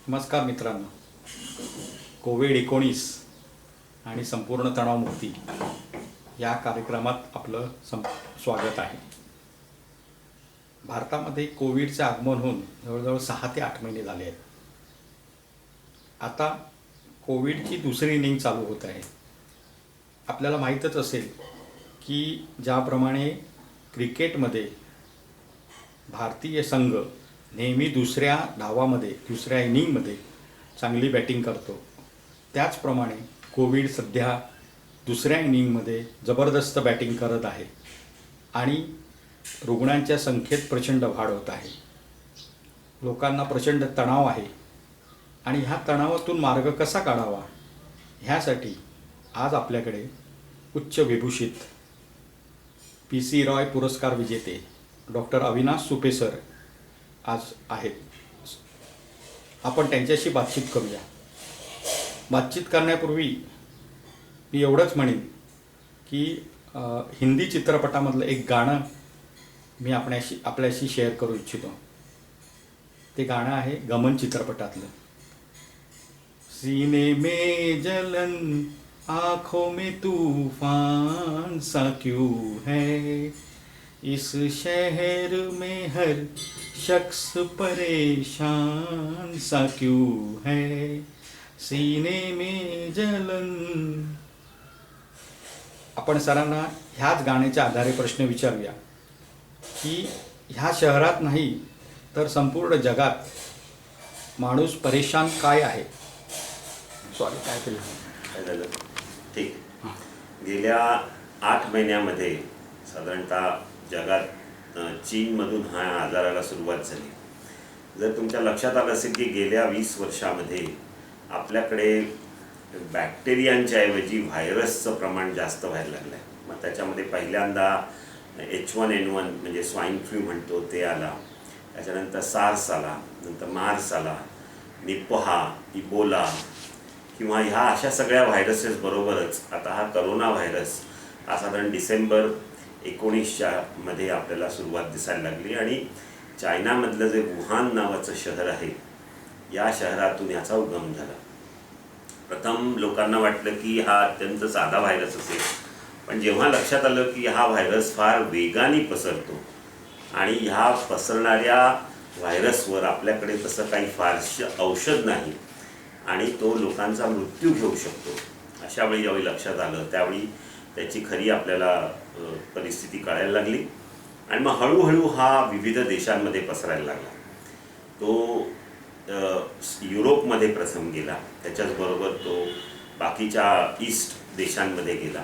नमस्कार मित्रांनो. कोविड-19 आणि संपूर्ण तणावमुक्ती या कार्यक्रमात आपलं स्वागत आहे. भारतामध्ये कोविडचे आगमन होऊन जवळजवळ 6 ते 8 महिने झाले आहेत. आता कोविडची दुसरी इनिंग चालू होत आहे. आपल्याला माहीतच असेल की ज्याप्रमाणे क्रिकेटमध्ये भारतीय संघ नेहमी दुसऱ्या डावामध्ये दुसऱ्या इनिंगमध्ये चांगली बॅटिंग करतो, त्याचप्रमाणे कोविड सध्या दुसऱ्या इनिंगमध्ये जबरदस्त बॅटिंग करत आहे आणि रुग्णांच्या संख्येत प्रचंड वाढ होत आहे. लोकांना प्रचंड तणाव आहे आणि ह्या तणावातून मार्ग कसा काढावा ह्यासाठी आज आपल्याकडे उच्च विभूषित PC रॉय पुरस्कार विजेते डॉक्टर अविनाश सुपे सर आज आहेत. आपण त्यांच्याशी बातचीत करूया. बातचीत करण्यापूर्वी मी एवढंच म्हणेन की हिंदी चित्रपटामधलं एक गाणं मी आपल्याशी शेअर करू इच्छितो. ते गाणं आहे गमन चित्रपटातलं. सीने में जलन आँखों में तूफान सा क्यों है, इस शहर में हर शख्स परेशान सा क्यों है, सीने में जलन. आपण सरांना ह्याच गाण्याच्या आधारे प्रश्न विचारूया की ह्या शहरात नाही तर संपूर्ण जगात माणूस परेशान काय आहे. सॉरी काय केलं ठीक. गेल्या 8 महिन्यामध्ये साधारणतः जगात चीनमधून हा आजाराला सुरुवात झाली. जर तुमच्या लक्षात आलं असेल की गेल्या 20 वर्षामध्ये आपल्याकडे बॅक्टेरियांच्या ऐवजी व्हायरसचं प्रमाण जास्त व्हायला लागलं आहे. मग त्याच्यामध्ये पहिल्यांदा H1N1 म्हणजे स्वाईन फ्लू म्हणतो ते आला, त्याच्यानंतर सार्स आला, नंतर मार्स आला, निपहा, इबोला किंवा ह्या अशा सगळ्या व्हायरसेस बरोबरच आता हा करोना व्हायरस हा साधारण डिसेंबर 19 मध्ये आपल्याला सुरुवात दिसायला लागली आणि चायनामधलं जे वुहान नावाचं शहर आहे या शहरातून याचा उगम झाला. प्रथम लोकांना वाटलं की हा अत्यंत साधा व्हायरस असेल, पण जेव्हा लक्षात आलं की हा व्हायरस फार वेगाने पसरतो आणि ह्या पसरणाऱ्या व्हायरसवर आपल्याकडे तसं काही फारसं औषध नाही आणि तो लोकांचा मृत्यू घेऊ शकतो, अशा वेळी ज्यावेळी लक्षात आलं त्यावेळी त्याची खरी आपल्याला परिस्थिती कळायला लागली आणि मग हळूहळू हा विविध देशांमध्ये पसरायला लागला. तो युरोपमध्ये प्रथम गेला, त्याच्याचबरोबर तो बाकीच्या ईस्ट देशांमध्ये गेला,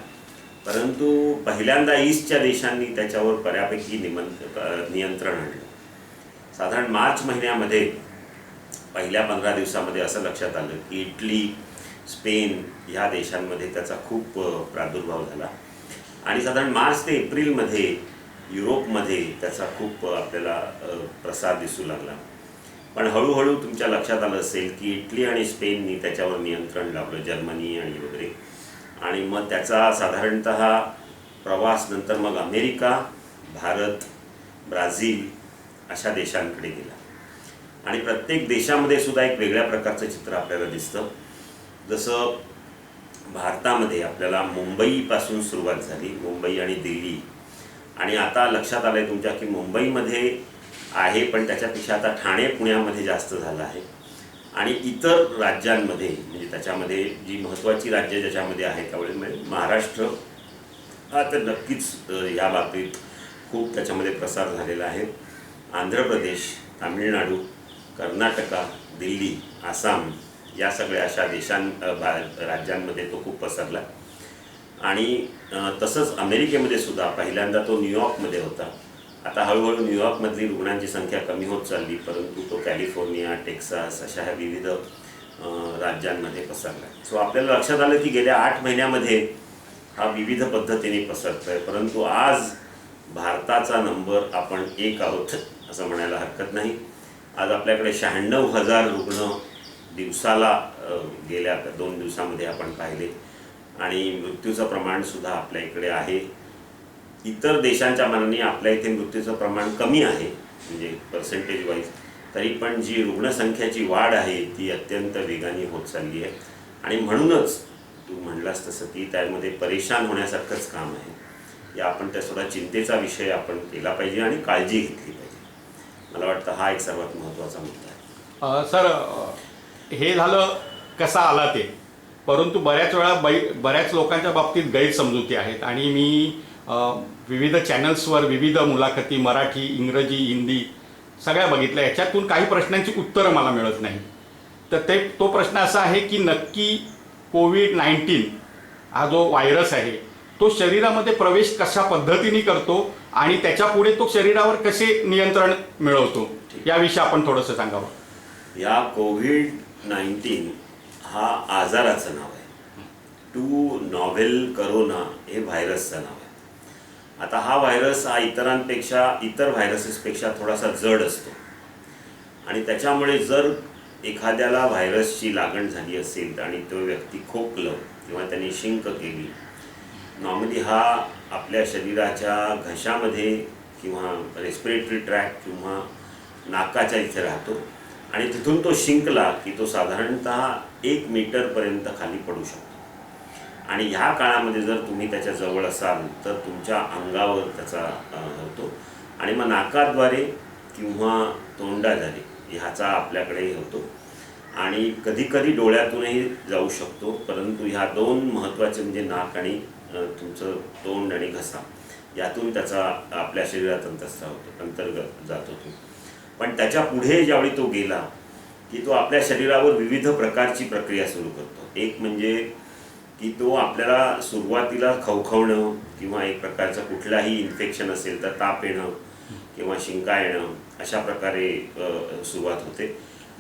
परंतु पहिल्यांदा ईस्टच्या देशांनी त्याच्यावर बऱ्यापैकी नियंत्रण आणलं. साधारण मार्च महिन्यामध्ये पहिल्या 15 दिवसामध्ये असं लक्षात आलं की इटली, स्पेन ह्या देशांमध्ये त्याचा खूप प्रादुर्भाव झाला आणि साधारण मार्च ते एप्रिलमध्ये युरोपमध्ये त्याचा खूप आपल्याला प्रसार दिसू लागला. पण हळूहळू तुमच्या लक्षात आलं असेल की इटली आणि स्पेननी त्याच्यावर नियंत्रण लावलं, जर्मनी आणि वगैरे, आणि मग त्याचा साधारणतः प्रवास नंतर मग अमेरिका, भारत, ब्राझील अशा देशांकडे गेला आणि प्रत्येक देशामध्ये सुद्धा एक वेगळ्या प्रकारचं चित्र आपल्याला दिसतं. जसं भारतामध्ये आपल्याला मुंबईपासून सुरुवात झाली, मुंबई आणि दिल्ली, आणि आता लक्षात आलं आहे तुमच्या की मुंबईमध्ये आहे पण त्याच्यापेक्षा आता ठाणे, पुण्यामध्ये जास्त झालं आहे आणि इतर राज्यांमध्ये म्हणजे त्याच्यामध्ये जी महत्त्वाची राज्य ज्याच्यामध्ये आहे त्यावेळी महाराष्ट्र हा तर नक्कीच ह्या बाबतीत खूप त्याच्यामध्ये प्रसार झालेला आहे. आंध्र प्रदेश, तामिळनाडू, कर्नाटका, दिल्ली, आसाम या सगळ्या अशा राज्यांमध्ये तो खूप पसरला आणि तसंच अमेरिकेमध्ये सुद्धा पहिल्यांदा तो न्यूयॉर्कमध्ये होता. आता हळूहळू न्यूयॉर्कमधली रुग्णांची संख्या कमी होत चालली, परंतु तो कॅलिफोर्निया, टेक्सास अशा ह्या विविध राज्यांमध्ये पसरला. सो आपल्याला लक्षात आलं की गेल्या 8 महिन्यामध्ये हा विविध पद्धतीने पसरतो आहे, परंतु आज भारताचा नंबर आपण 1 आहोत असं म्हणायला हरकत नाही. आज आपल्याकडे 96,000 रुग्ण दिवसाला गेल्या 2 दिवसामध्ये आपण पाहिले आणि मृत्यूचं प्रमाणसुद्धा आपल्या इकडे आहे. इतर देशांच्या मानाने आपल्या इथे मृत्यूचं प्रमाण कमी आहे म्हणजे पर्सेंटेज वाईज, तरी पण जी रुग्णसंख्येची वाढ आहे ती अत्यंत वेगाने होत चालली आहे. आणि म्हणूनच तू म्हणलास तसं की त्यामध्ये परेशान होण्यासारखंच काम आहे. या आपण त्या थोडा चिंतेचा विषय आपण केला पाहिजे आणि काळजी घेतली पाहिजे. मला वाटतं हा एक सर्वात महत्त्वाचा मुद्दा आहे. सर, हे झालं कसा आला ते, परंतु बऱ्याच वेळा बऱ्याच लोकांच्या बाबतीत गैरसमजुती आहेत आणि मी विविध चॅनल्सवर विविध मुलाखती मराठी, इंग्रजी, हिंदी सगळ्या बघितल्या. याच्यातून काही प्रश्नांची उत्तरं मला मिळत नाही. तर तो प्रश्न असा आहे की नक्की कोविड-19 हा जो व्हायरस आहे तो शरीरामध्ये प्रवेश कशा पद्धतीने करतो आणि त्याच्यापुढे तो शरीरावर कसे नियंत्रण मिळवतो, याविषयी आपण थोडंसं सांगावं. या कोविड-19 हा आजाराचं नाव आहे. टू नॉव्हेल करोना हे व्हायरसचं नाव आहे. आता हा व्हायरस हा इतर व्हायरसेसपेक्षा थोडासा जड असतो आणि त्याच्यामुळे जर एखाद्याला व्हायरसची लागण झाली असेल आणि तो व्यक्ती खोकलं किंवा त्याने शिंक केली, नॉर्मली हा आपल्या शरीराच्या घशामध्ये किंवा रेस्पिरेटरी ट्रॅक्ट किंवा नाकाच्या इथे राहतो आणि तिथून तो शिंकला की तो साधारणतः 1 मीटरपर्यंत खाली पडू शकतो. आणि ह्या काळामध्ये जर तुम्ही त्याच्या जवळ असाल तर तुमच्या अंगावर त्याचा होतो आणि मग नाकाद्वारे किंवा तोंडाद्वारे ह्याचा आपल्याकडे होतो आणि कधीकधी डोळ्यातूनही जाऊ शकतो. परंतु ह्या 2 महत्त्वाचे म्हणजे नाक आणि तुमचं तोंड आणि घसा, यातून त्याचा आपल्या शरीरात अंतर्गत जातो तो. पण त्याच्या पुढे ज्यावेळी तो गेला की तो आपल्या शरीरावर विविध प्रकारची प्रक्रिया सुरू करतो. एक म्हणजे की तो आपल्याला सुरुवातीला खवखवणं किंवा एक प्रकारचं कुठलाही इन्फेक्शन असेल तर ताप येणं किंवा शिंका येणं अशा प्रकारे सुरुवात होते.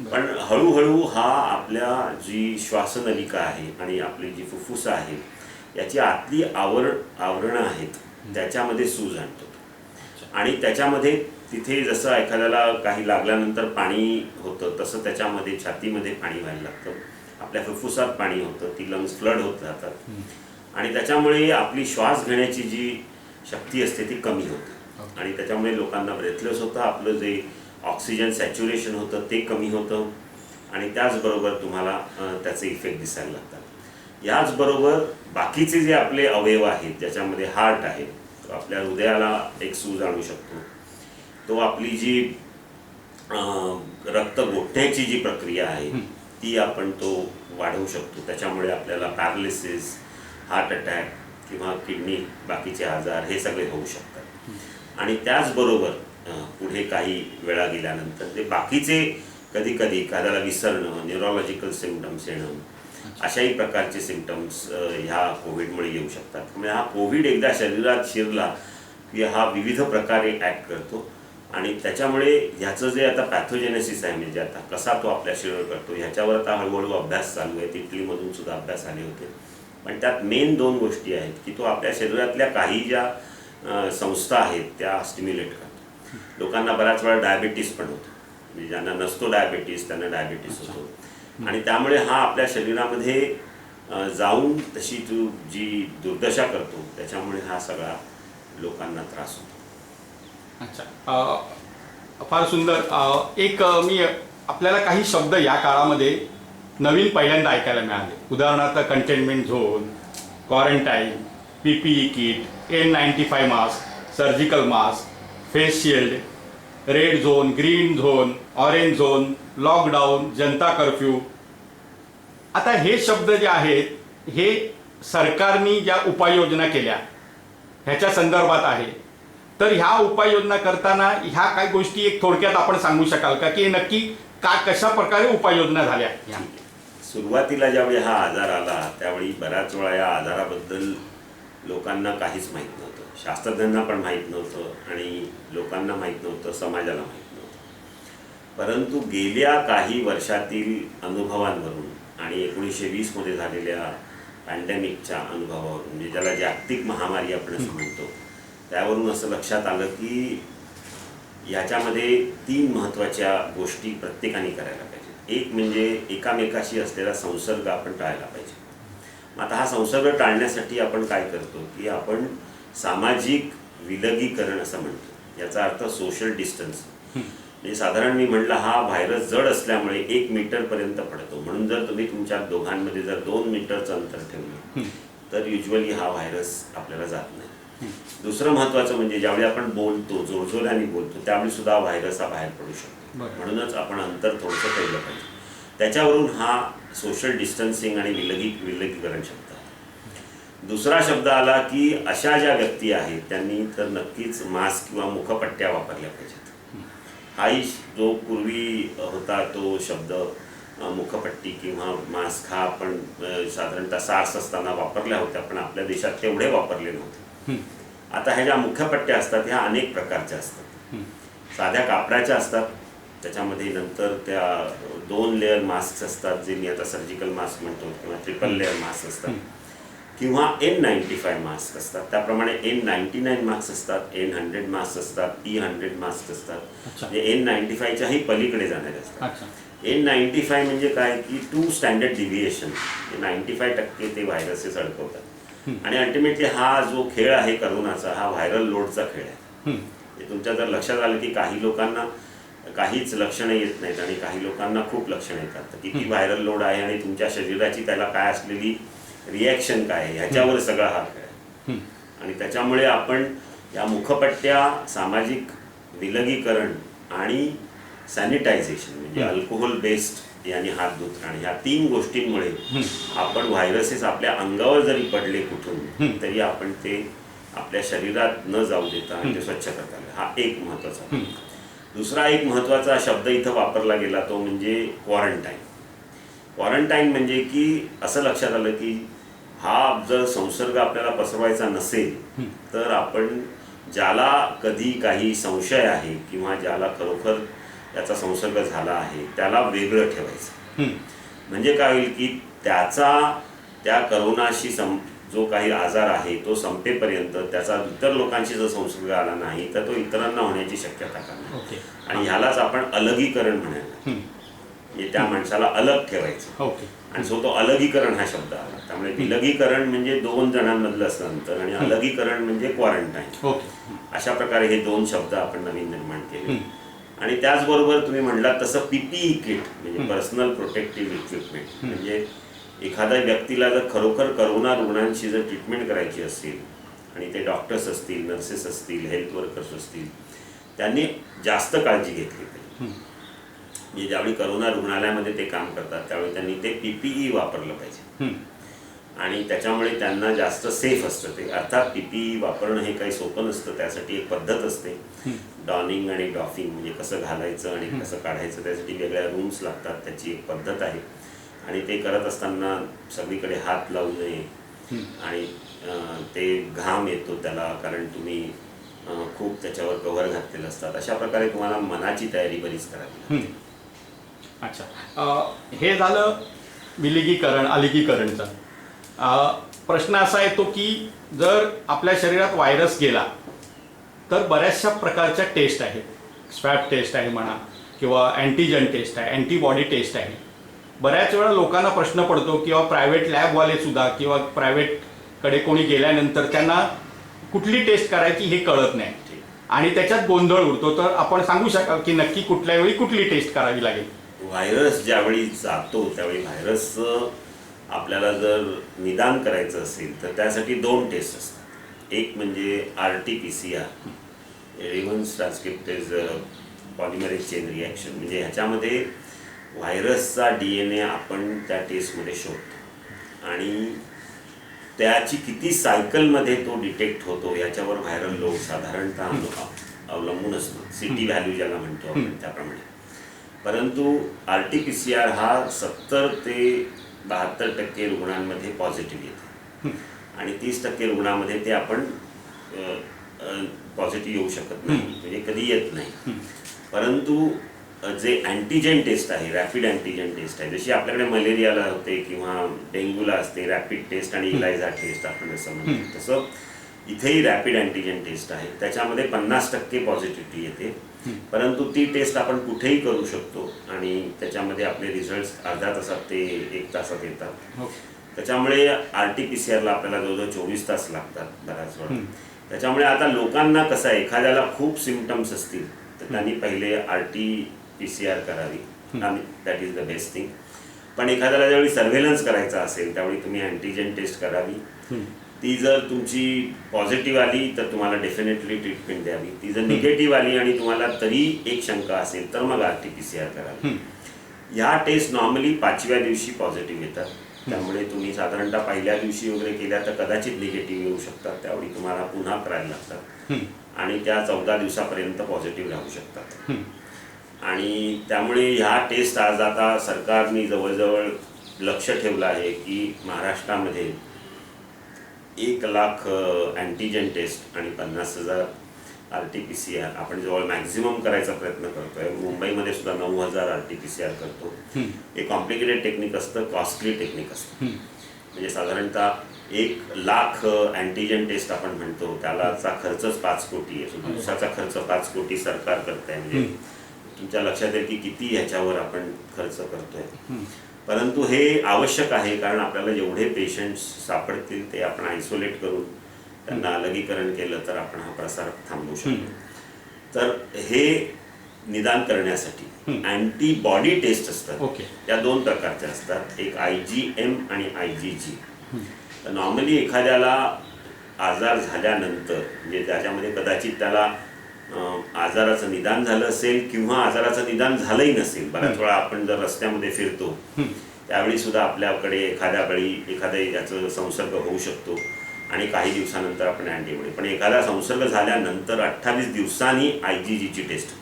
पण हळूहळू हा आपल्या जी श्वासनलिका आहे आणि आपली जी फुफ्फुसं आहे याची आतली आवरणं आहेत त्याच्यामध्ये सूज आणतो आणि त्याच्यामध्ये तिथे जसं एखाद्याला काही लागल्यानंतर पाणी होतं तसं त्याच्यामध्ये छातीमध्ये पाणी व्हायला लागतं, आपल्या फुफ्फुसात पाणी होतं, ती लंग्स फ्लड होत राहतात आणि त्याच्यामुळे आपली श्वास घेण्याची जी शक्ती असते ती कमी होते आणि त्याच्यामुळे लोकांना ब्रेथलेस होतं, आपलं जे ऑक्सिजन सॅच्युरेशन होतं ते कमी होतं आणि त्याचबरोबर तुम्हाला त्याचे इफेक्ट दिसायला लागतात. याचबरोबर बाकीचे जे आपले अवयव आहेत ज्याच्यामध्ये हार्ट आहे, तो आपल्या हृदयाला एक सूज आणू शकतो, तो आपली जी रक्त गोठण्याची जी प्रक्रिया आहे ती आपण तो वाढवू शकतो. त्याच्यामुळे आपल्याला पॅरालिसिस, हार्ट अटॅक किंवा किडनी बाकीचे आजार हे सगळे होऊ शकतात. आणि त्याचबरोबर पुढे काही वेळा गेल्यानंतर ते बाकीचे कधीकधी एखाद्याला विसरणं, न्यूरोलॉजिकल सिम्पटम्स येणं, अशाही प्रकारचे सिम्पटम्स ह्या कोविडमुळे येऊ शकतात. त्यामुळे हा कोविड एकदा शरीरात शिरला की हा विविध प्रकारे ॲक्ट करतो आणि त्याच्यामुळे ह्याचं जे आता पॅथोजेनेसिस आहे म्हणजे आता कसा तो आपल्या शरीरावर करतो ह्याच्यावर आता हळूहळू अभ्यास चालू आहे. इटलीमधून सुद्धा अभ्यास आले होते. पण त्यात मेन 2 गोष्टी आहेत की तो आपल्या शरीरातल्या काही ज्या संस्था आहेत त्या स्टिम्युलेट करतो. लोकांना बऱ्याच वेळा डायबिटीस पण होतो, म्हणजे ज्यांना नसतो डायबिटीस त्यांना डायबिटीस होतो आणि त्यामुळे हा आपल्या शरीरामध्ये जाऊन तशी जी दुर्दशा करतो त्याच्यामुळे हा सगळा लोकांना त्रास होतो. अच्छा, फार सुंदर. मी आपल्याला काही शब्द या काळामध्ये नवीन पहिल्यांदा ऐकायला मिळाले. उदाहरणार्थ containment zone, quarantine, PPE kit, N95 mask, surgical mask, face shield, red zone, green zone, orange zone, lockdown, जनता कर्फ्यू. आता हे शब्द जे आहेत हे सरकारने ज्या उपाययोजना केल्या ह्याच्या संदर्भात आहे. तर ह्या उपाययोजना करताना ह्या काही गोष्टी एक थोडक्यात आपण सांगू शकाल का की नक्की कशा प्रकारे उपाययोजना झाल्या? सुरुवातीला ज्यावेळी हा आजार आला त्यावेळी बऱ्याच वेळा या आजाराबद्दल लोकांना काहीच माहीत नव्हतं. शास्त्रज्ञांना पण माहीत नव्हतं आणि लोकांना माहीत नव्हतं, समाजाला माहीत नव्हतं. परंतु गेल्या काही वर्षातील अनुभवांवरून आणि 1920मध्ये झालेल्या पॅन्डेमिकच्या अनुभवावरून म्हणजे ज्याला जागतिक महामारी आपण असं म्हणतो त्यावरून असं लक्षात आलं की याच्यामध्ये 3 महत्त्वाच्या गोष्टी प्रत्येकाने करायला पाहिजे. एक म्हणजे एकामेकाशी असलेला संसर्ग आपण टाळायला पाहिजे. आता हा संसर्ग टाळण्यासाठी आपण काय करतो की आपण सामाजिक विलगीकरण असं म्हणतो. याचा अर्थ सोशल डिस्टन्स. म्हणजे साधारण मी म्हटलं हा व्हायरस जड असल्यामुळे 1 मीटरपर्यंत पडतो. म्हणून जर तुम्ही तुमच्या दोघांमध्ये जर 2 मीटरचं अंतर ठेवलं तर युजली हा व्हायरस आपल्याला जात नाही. दुसरं महत्त्वाचं म्हणजे ज्यावेळी आपण बोलतो, जोरजोराने बोलतो, त्यावेळी सुद्धा व्हायरस हा बाहेर पडू शकतो. म्हणूनच आपण अंतर थोडंसं ठेवलं पाहिजे. त्याच्यावरून हा सोशल डिस्टन्सिंग आणि विलगीकरण शब्द आहे. दुसरा शब्द आला की अशा ज्या व्यक्ती आहेत त्यांनी तर नक्कीच मास्क किंवा मुखपट्ट्या वापरल्या पाहिजेत. हाही जो पूर्वी होता तो शब्द मुखपट्टी किंवा मास्क हा आपण साधारणतः सार्स असताना वापरल्या होत्या, पण आपल्या देशात तेवढे वापरले नव्हते. आता ह्या ज्या मुखपट्ट्या असतात ह्या अनेक प्रकारच्या असतात. साध्या कापडाच्या असतात, त्याच्यामध्ये नंतर त्या 2 लेअर मास्क असतात जे मी आता सर्जिकल मास्क म्हणतो, किंवा ट्रिपल लेअर मास्क असतात, किंवा N95 मास्क असतात. त्याप्रमाणे N99 मास्क असतात, N100 मास्क असतात, E100 मास्क असतात. म्हणजे N95च्याही पलीकडे जाणारे असतात. N95 म्हणजे काय की 2 स्टँडर्ड डिव्हिएशन, 95% ते व्हायरसेस अडकवतात. आणि अल्टिमेटली हा जो खेळ आहे करोनाचा, हा व्हायरल लोडचा खेळ आहे. तुमच्या जर लक्षात आलं की काही लोकांना काहीच लक्षणं येत नाहीत आणि काही लोकांना खूप लक्षणं येतात, तर किती व्हायरल लोड आहे आणि तुमच्या शरीराची त्याला काय असलेली रिॲक्शन काय आहे ह्याच्यावर सगळा हा खेळ आहे. आणि त्याच्यामुळे आपण या मुखपट्ट्या, सामाजिक विलगीकरण आणि सॅनिटायझेशन म्हणजे अल्कोहोल बेस्ड याने हात धुत आणि ह्या 3 गोष्टींमुळे आपण व्हायरसेस आपल्या अंगावर जरी पडले कुठून तरी आपण ते आपल्या शरीरात न जाऊ देता आणि ते स्वच्छ करता आले. हा एक महत्त्वाचा. दुसरा एक महत्त्वाचा शब्द इथं वापरला गेला तो म्हणजे क्वारंटाईन. क्वारंटाईन म्हणजे की असं लक्षात आलं की हा जर संसर्ग आपल्याला पसरवायचा नसेल तर आपण ज्याला कधी काही संशय आहे किंवा ज्याला खरोखर याचा संसर्ग झाला आहे त्याला वेगळं ठेवायचं. म्हणजे काय होईल की त्या करोनाशी जो काही आजार आहे तो संपेपर्यंत त्याचा इतर लोकांशी जर संसर्ग आला नाही तर तो इतरांना होण्याची शक्यता कमी. आणि ह्यालाच आपण अलगीकरण म्हणायला, म्हणजे त्या माणसाला अलग ठेवायचं. आणि तो अलगीकरण हा शब्द आला. त्यामुळे विलगीकरण म्हणजे 2 जणांमधलं असं अंतर आणि अलगीकरण म्हणजे क्वारंटाईन. अशा प्रकारे हे 2 शब्द आपण नवीन निर्माण केले. आणि त्याचबरोबर तुम्ही म्हणलात तसं PPE किट म्हणजे पर्सनल प्रोटेक्टिव्ह इक्विपमेंट. म्हणजे एखाद्या व्यक्तीला जर खरोखर करोना रुग्णांची जर ट्रीटमेंट करायची असेल आणि ते डॉक्टर्स असतील, नर्सेस असतील, हेल्थ वर्कर्स असतील, त्यांनी जास्त काळजी घेतली पाहिजे. म्हणजे ज्यावेळी करोना रुग्णालयामध्ये ते काम करतात त्यावेळी त्यांनी ते PPE वापरलं पाहिजे आणि त्याच्यामुळे त्यांना जास्त सेफ असतं ते. अर्थात PPE वापरणं हे काही सोपं नसतं, त्यासाठी एक पद्धत असते. डॉनिंग आणि डॉफिंग म्हणजे कसं घालायचं आणि कसं काढायचं त्यासाठी वेगळ्या रूम्स लागतात, त्याची एक पद्धत आहे. आणि ते करत असताना सगळीकडे हात लावू नये आणि ते घाम येतो त्याला, कारण तुम्ही खूप त्याच्यावर कव्हर घातलेलं असतात. अशा प्रकारे तुम्हाला मनाची तयारी बरीच करावी लागते. अच्छा, हे झालं विलगीकरण अलगीकरणचं. प्रश्न असा येतो की जर आपल्या शरीरात व्हायरस गेला तर बऱ्याचशा प्रकारच्या टेस्ट आहेत. स्वॅब टेस्ट आहे म्हणा किंवा अँटीजन टेस्ट आहे, अँटीबॉडी टेस्ट आहे. बऱ्याच वेळा लोकांना प्रश्न पडतो किंवा प्रायव्हेट लॅबवाले सुद्धा किंवा प्रायव्हेटकडे कोणी गेल्यानंतर त्यांना कुठली टेस्ट करायची हे कळत नाही आणि त्याच्यात गोंधळ उडतो. तर आपण सांगू शकाल की नक्की कुठल्या वेळी कुठली टेस्ट करावी लागेल? व्हायरस ज्यावेळी जातो त्यावेळी व्हायरसचं आपल्याला जर निदान करायचं असेल तर त्यासाठी 2 टेस्ट असतात. एक म्हणजे RT-PCR, reverse transcriptase polymerase chain reaction. म्हणजे ह्याच्यामध्ये व्हायरसचा DNA आपण त्या टेस्टमध्ये शोधतो आणि त्याची किती सायकलमध्ये तो डिटेक्ट होतो याच्यावर व्हायरल लोड साधारणतः अवलंबून असतो. CT व्हॅल्यू ज्याला म्हणतो आपण त्याप्रमाणे. परंतु RT-PCR हा 70 ते 72% रुग्णांमध्ये पॉझिटिव्ह येते आणि 30% रुग्णांमध्ये ते आपण पॉझिटिव्ह येऊ शकत नाही, म्हणजे कधी येत नाही. परंतु जे अँटीजेन टेस्ट आहे, रॅपिड अँटीजेन टेस्ट आहे, जशी आपल्याकडे मलेरियाला होते किंवा डेंग्यूला असते रॅपिड टेस्ट आणि इलायझा टेस्ट आपण जसं म्हणतो, तसं इथेही रॅपिड अँटीजेन टेस्ट आहे. त्याच्यामध्ये 50% पॉझिटिव्हिटी येते. परंतु ती टेस्ट आपण कुठेही करू शकतो आणि त्याच्यामध्ये आपले रिझल्ट्स अर्ध्या तासात ते 1 तासात येतात. त्याच्यामुळे RT-PCRला आपल्याला जवळजवळ 24 तास लागतात बऱ्याच वेळा. त्याच्यामुळे आता लोकांना कसं आहे, एखाद्याला खूप सिम्पटम्स असतील तर तर त्यांनी पहिले RT-PCR करावी आणि that is the best thing. पण एखाद्याला ज्यावेळी सर्व्हेलन्स करायचा असेल त्यावेळी तुम्ही अँटीजेन टेस्ट करावी. ती जर तुमची पॉझिटिव्ह आली तर तुम्हाला डेफिनेटली ट्रीटमेंट द्यावी. ती जर निगेटिव्ह आली आणि तुम्हाला तरी एक शंका असेल तर मग RT-PCR करावी. ह्या टेस्ट नॉर्मली 5व्या दिवशी पॉझिटिव्ह येतात. त्यामुळे तुम्ही साधारणतः पहिल्या दिवशी वगैरे केल्या तर कदाचित निगेटिव्ह येऊ शकतात. त्यावेळी तुम्हाला पुन्हा करायला लागतात आणि त्या 14 दिवसापर्यंत पॉझिटिव्ह राहू शकतात. आणि त्यामुळे ह्या टेस्ट आज आता सरकारने जवळजवळ लक्ष ठेवलं आहे की महाराष्ट्रामध्ये 1,00,000 अँटीजेन टेस्ट आणि 50,000 RT-PCR आपण जवळ मॅक्झिमम करायचा प्रयत्न करतोय. मुंबईमध्ये सुद्धा 9,000 RT-PCR करतो. हे कॉम्प्लिकेटेड टेक्निक असतं, कॉस्टली टेक्निक असतं. म्हणजे साधारणतः 1,00,000 अँटीजेन टेस्ट आपण म्हणतो त्यालाचा खर्चच 5 कोटी आहे. दिवसाचा खर्च 5 कोटी सरकार करत आहे. म्हणजे तुमच्या लक्षात येईल की किती ह्याच्यावर आपण खर्च करतोय. परंतु हे आवश्यक आहे कारण आपल्याला जेवढे पेशंट्स सापडतील ते आपण आयसोलेट करून त्यांना अलगीकरण केलं तर आपण हा प्रसार थांबवू शकतो. तर हे निदान करण्यासाठी अँटीबॉडी टेस्ट असतात. त्या 2 प्रकारच्या असतात, एक IgM आणि IgG. तर नॉर्मली एखाद्याला आजार झाल्यानंतर म्हणजे त्याच्यामध्ये कदाचित त्याला आजाराचं निदान झालं असेल किंवा आजाराचं निदान झालंही नसेल. बऱ्याच वेळा आपण जर रस्त्यामध्ये फिरतो त्यावेळी सुद्धा आपल्याकडे एखाद्या याचं संसर्ग होऊ शकतो आणि काही दिवसानंतर आपण अँटीबॉडी. पण एखादा संसर्ग झाल्यानंतर 28 दिवसांनी IgGची टेस्ट.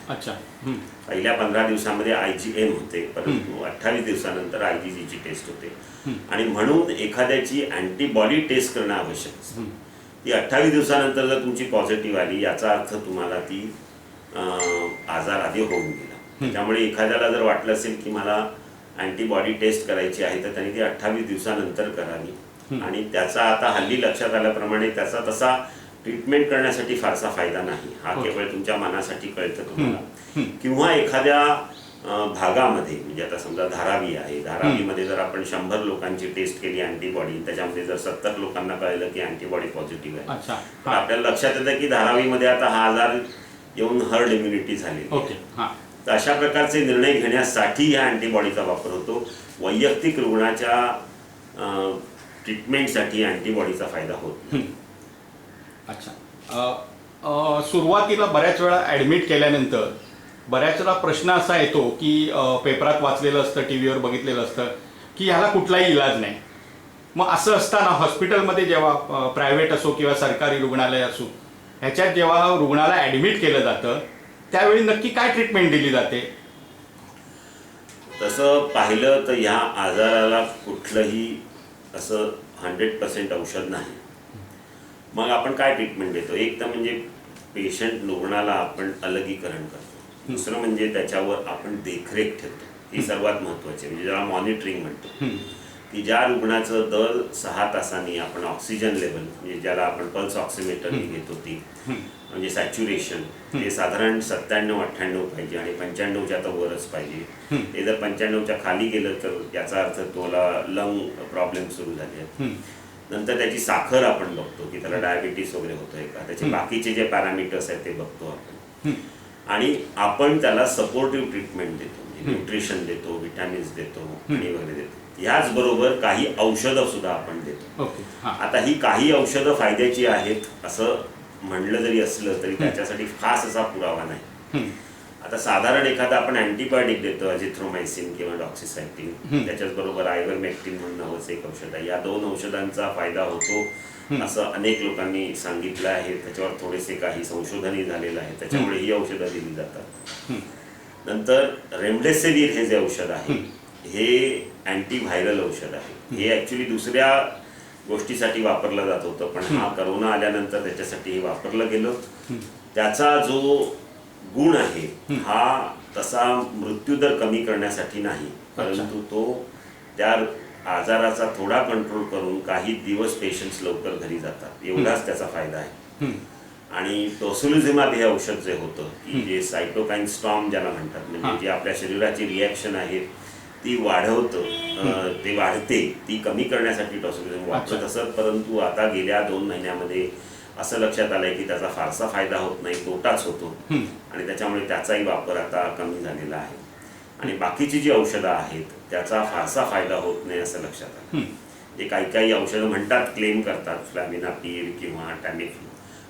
पहिल्या 15 दिवसामध्ये IgM होते परंतु 28 दिवसानंतर IgGची टेस्ट होते. आणि म्हणून एखाद्याची अँटीबॉडी टेस्ट करणं आवश्यक असतं. ती 28 दिवसानंतर जर तुमची पॉझिटिव्ह आली याचा अर्थ तुम्हाला ती आजार आधी होऊन गेला. त्यामुळे एखाद्याला जर वाटलं असेल की मला अँटीबॉडी टेस्ट करायची आहे तर त्यांनी ती 28 दिवसानंतर करावी. आणि त्याचा आता हल्ली लक्षात आल्याप्रमाणे त्याचा तसा ट्रीटमेंट करण्यासाठी फारसा फायदा नाही. हा केवळ तुमच्या मनासाठी कळतं तुम्हाला. किंवा एखाद्या भागामध्ये म्हणजे आता समजा धारावी आहे, धारावीमध्ये जर आपण 100 लोकांची टेस्ट केली अँटीबॉडी, त्याच्यामध्ये जर 70 लोकांना कळलं की अँटीबॉडी पॉझिटिव्ह आहे तर आपल्याला लक्षात येतं की धारावीमध्ये आता हा आजार येऊन हर्ड इम्युनिटी झाली. तर अशा प्रकारचे निर्णय घेण्यासाठी ह्या अँटीबॉडीचा वापर होतो. वैयक्तिक रुग्णाच्या ट्रीटमेंटसाठी अँटीबॉडीचा फायदा होत नाही. अच्छा, सुरुवातीला बऱ्याच वेळा ॲडमिट केल्यानंतर बऱ्याच वेळा प्रश्न असा येतो की पेपरात वाचलेलं असतं, TV वर बघितलेलं असतं की ह्याला कुठलाही इलाज नाही. मग असं असताना हॉस्पिटलमध्ये जेव्हा प्रायव्हेट असो किंवा सरकारी रुग्णालय असो ह्याच्यात जेव्हा रुग्णाला ॲडमिट केलं जातं त्यावेळी नक्की काय ट्रीटमेंट दिली जाते? तसं पाहिलं तर ह्या आजाराला कुठलंही असं 100% औषध नाही. मग आपण काय ट्रीटमेंट देतो? एक तर म्हणजे पेशंट रुग्णाला आपण अलगीकरण करतो. दुसरं म्हणजे त्याच्यावर आपण देखरेख ठेवतो. ही सर्वात महत्त्वाची म्हणजे ज्याला मॉनिटरिंग म्हणतो. की ज्या रुग्णाचं दर 6 तासांनी आपण ऑक्सिजन लेवल म्हणजे ज्याला आपण पल्स ऑक्सिमीटरने घेतो ती म्हणजे सॅच्युरेशन ते साधारण 97-98 पाहिजे आणि 95च्या तर वरच पाहिजे. ते जर 95च्या खाली गेलं तर याचा अर्थ तुला लंग प्रॉब्लेम सुरू झाले आहेत. नंतर त्याची साखर आपण बघतो की त्याला डायबिटीस वगैरे होतोय का, त्याचे बाकीचे जे पॅरामीटर्स आहेत ते बघतो आपण. आणि आपण त्याला सपोर्टिव्ह ट्रीटमेंट देतो म्हणजे न्यूट्रिशन देतो, विटॅमिन्स देतो आणि वगैरे देतो. ह्याचबरोबर काही औषधं सुद्धा आपण देतो. आता ही काही औषधं फायद्याची आहेत असं म्हणलं जरी असलं तरी त्याच्यासाठी खास असा पुरावा नाही. आता साधारण एखादा आपण अँटीबायोटिक देतो, अझिथ्रोमायसिन किंवा डॉक्सिसायक्लिन, त्याच्याचबरोबर आयव्हरमेक्टिन म्हणून नावाचं एक औषध आहे. या 2 औषधांचा फायदा होतो असं अनेक लोकांनी सांगितलं आहे. त्याच्यावर थोडेसे काही संशोधनही झालेलं आहे. त्याच्यामुळे ही औषधं दिली जातात. नंतर रेमडेसिवीर हे जे औषध आहे हे अँटीव्हायरल औषध आहे. हे ॲक्च्युली दुसऱ्या गोष्टीसाठी वापरलं जात होतं पण हा करोना आल्यानंतर त्याच्यासाठी हे वापरलं गेलं. त्याचा जो गुण आहे हा तसा मृत्यूदर कमी करण्यासाठी नाही परंतु तो त्या आजाराचा थोडा कंट्रोल करून काही दिवस पेशंट्स लवकर घरी जातात एवढाच त्याचा फायदा आहे. आणि टोसिलिझुमॅब हे औषध जे होतं की जे सायटोकाईन स्टॉर्म ज्याला म्हणतात म्हणजे जी आपल्या शरीराची रिॲक्शन आहे ती वाढवतं, ते वाढते ती कमी करण्यासाठी टोसिलिझुमॅब वापरत असत. परंतु आता गेल्या 2 महिन्यामध्ये असं लक्षात आलं आहे की त्याचा फारसा फायदा होत नाही, तोटाच होतो आणि त्याच्यामुळे त्याचाही वापर आता कमी झालेला आहे. आणि बाकीची जी औषधं आहेत त्याचा फारसा फायदा होत नाही असं लक्षात आलं. जे काही काही औषधं म्हणतात, क्लेम करतात फ्लॅमिनापीर किंवा टॅमिफ्लू,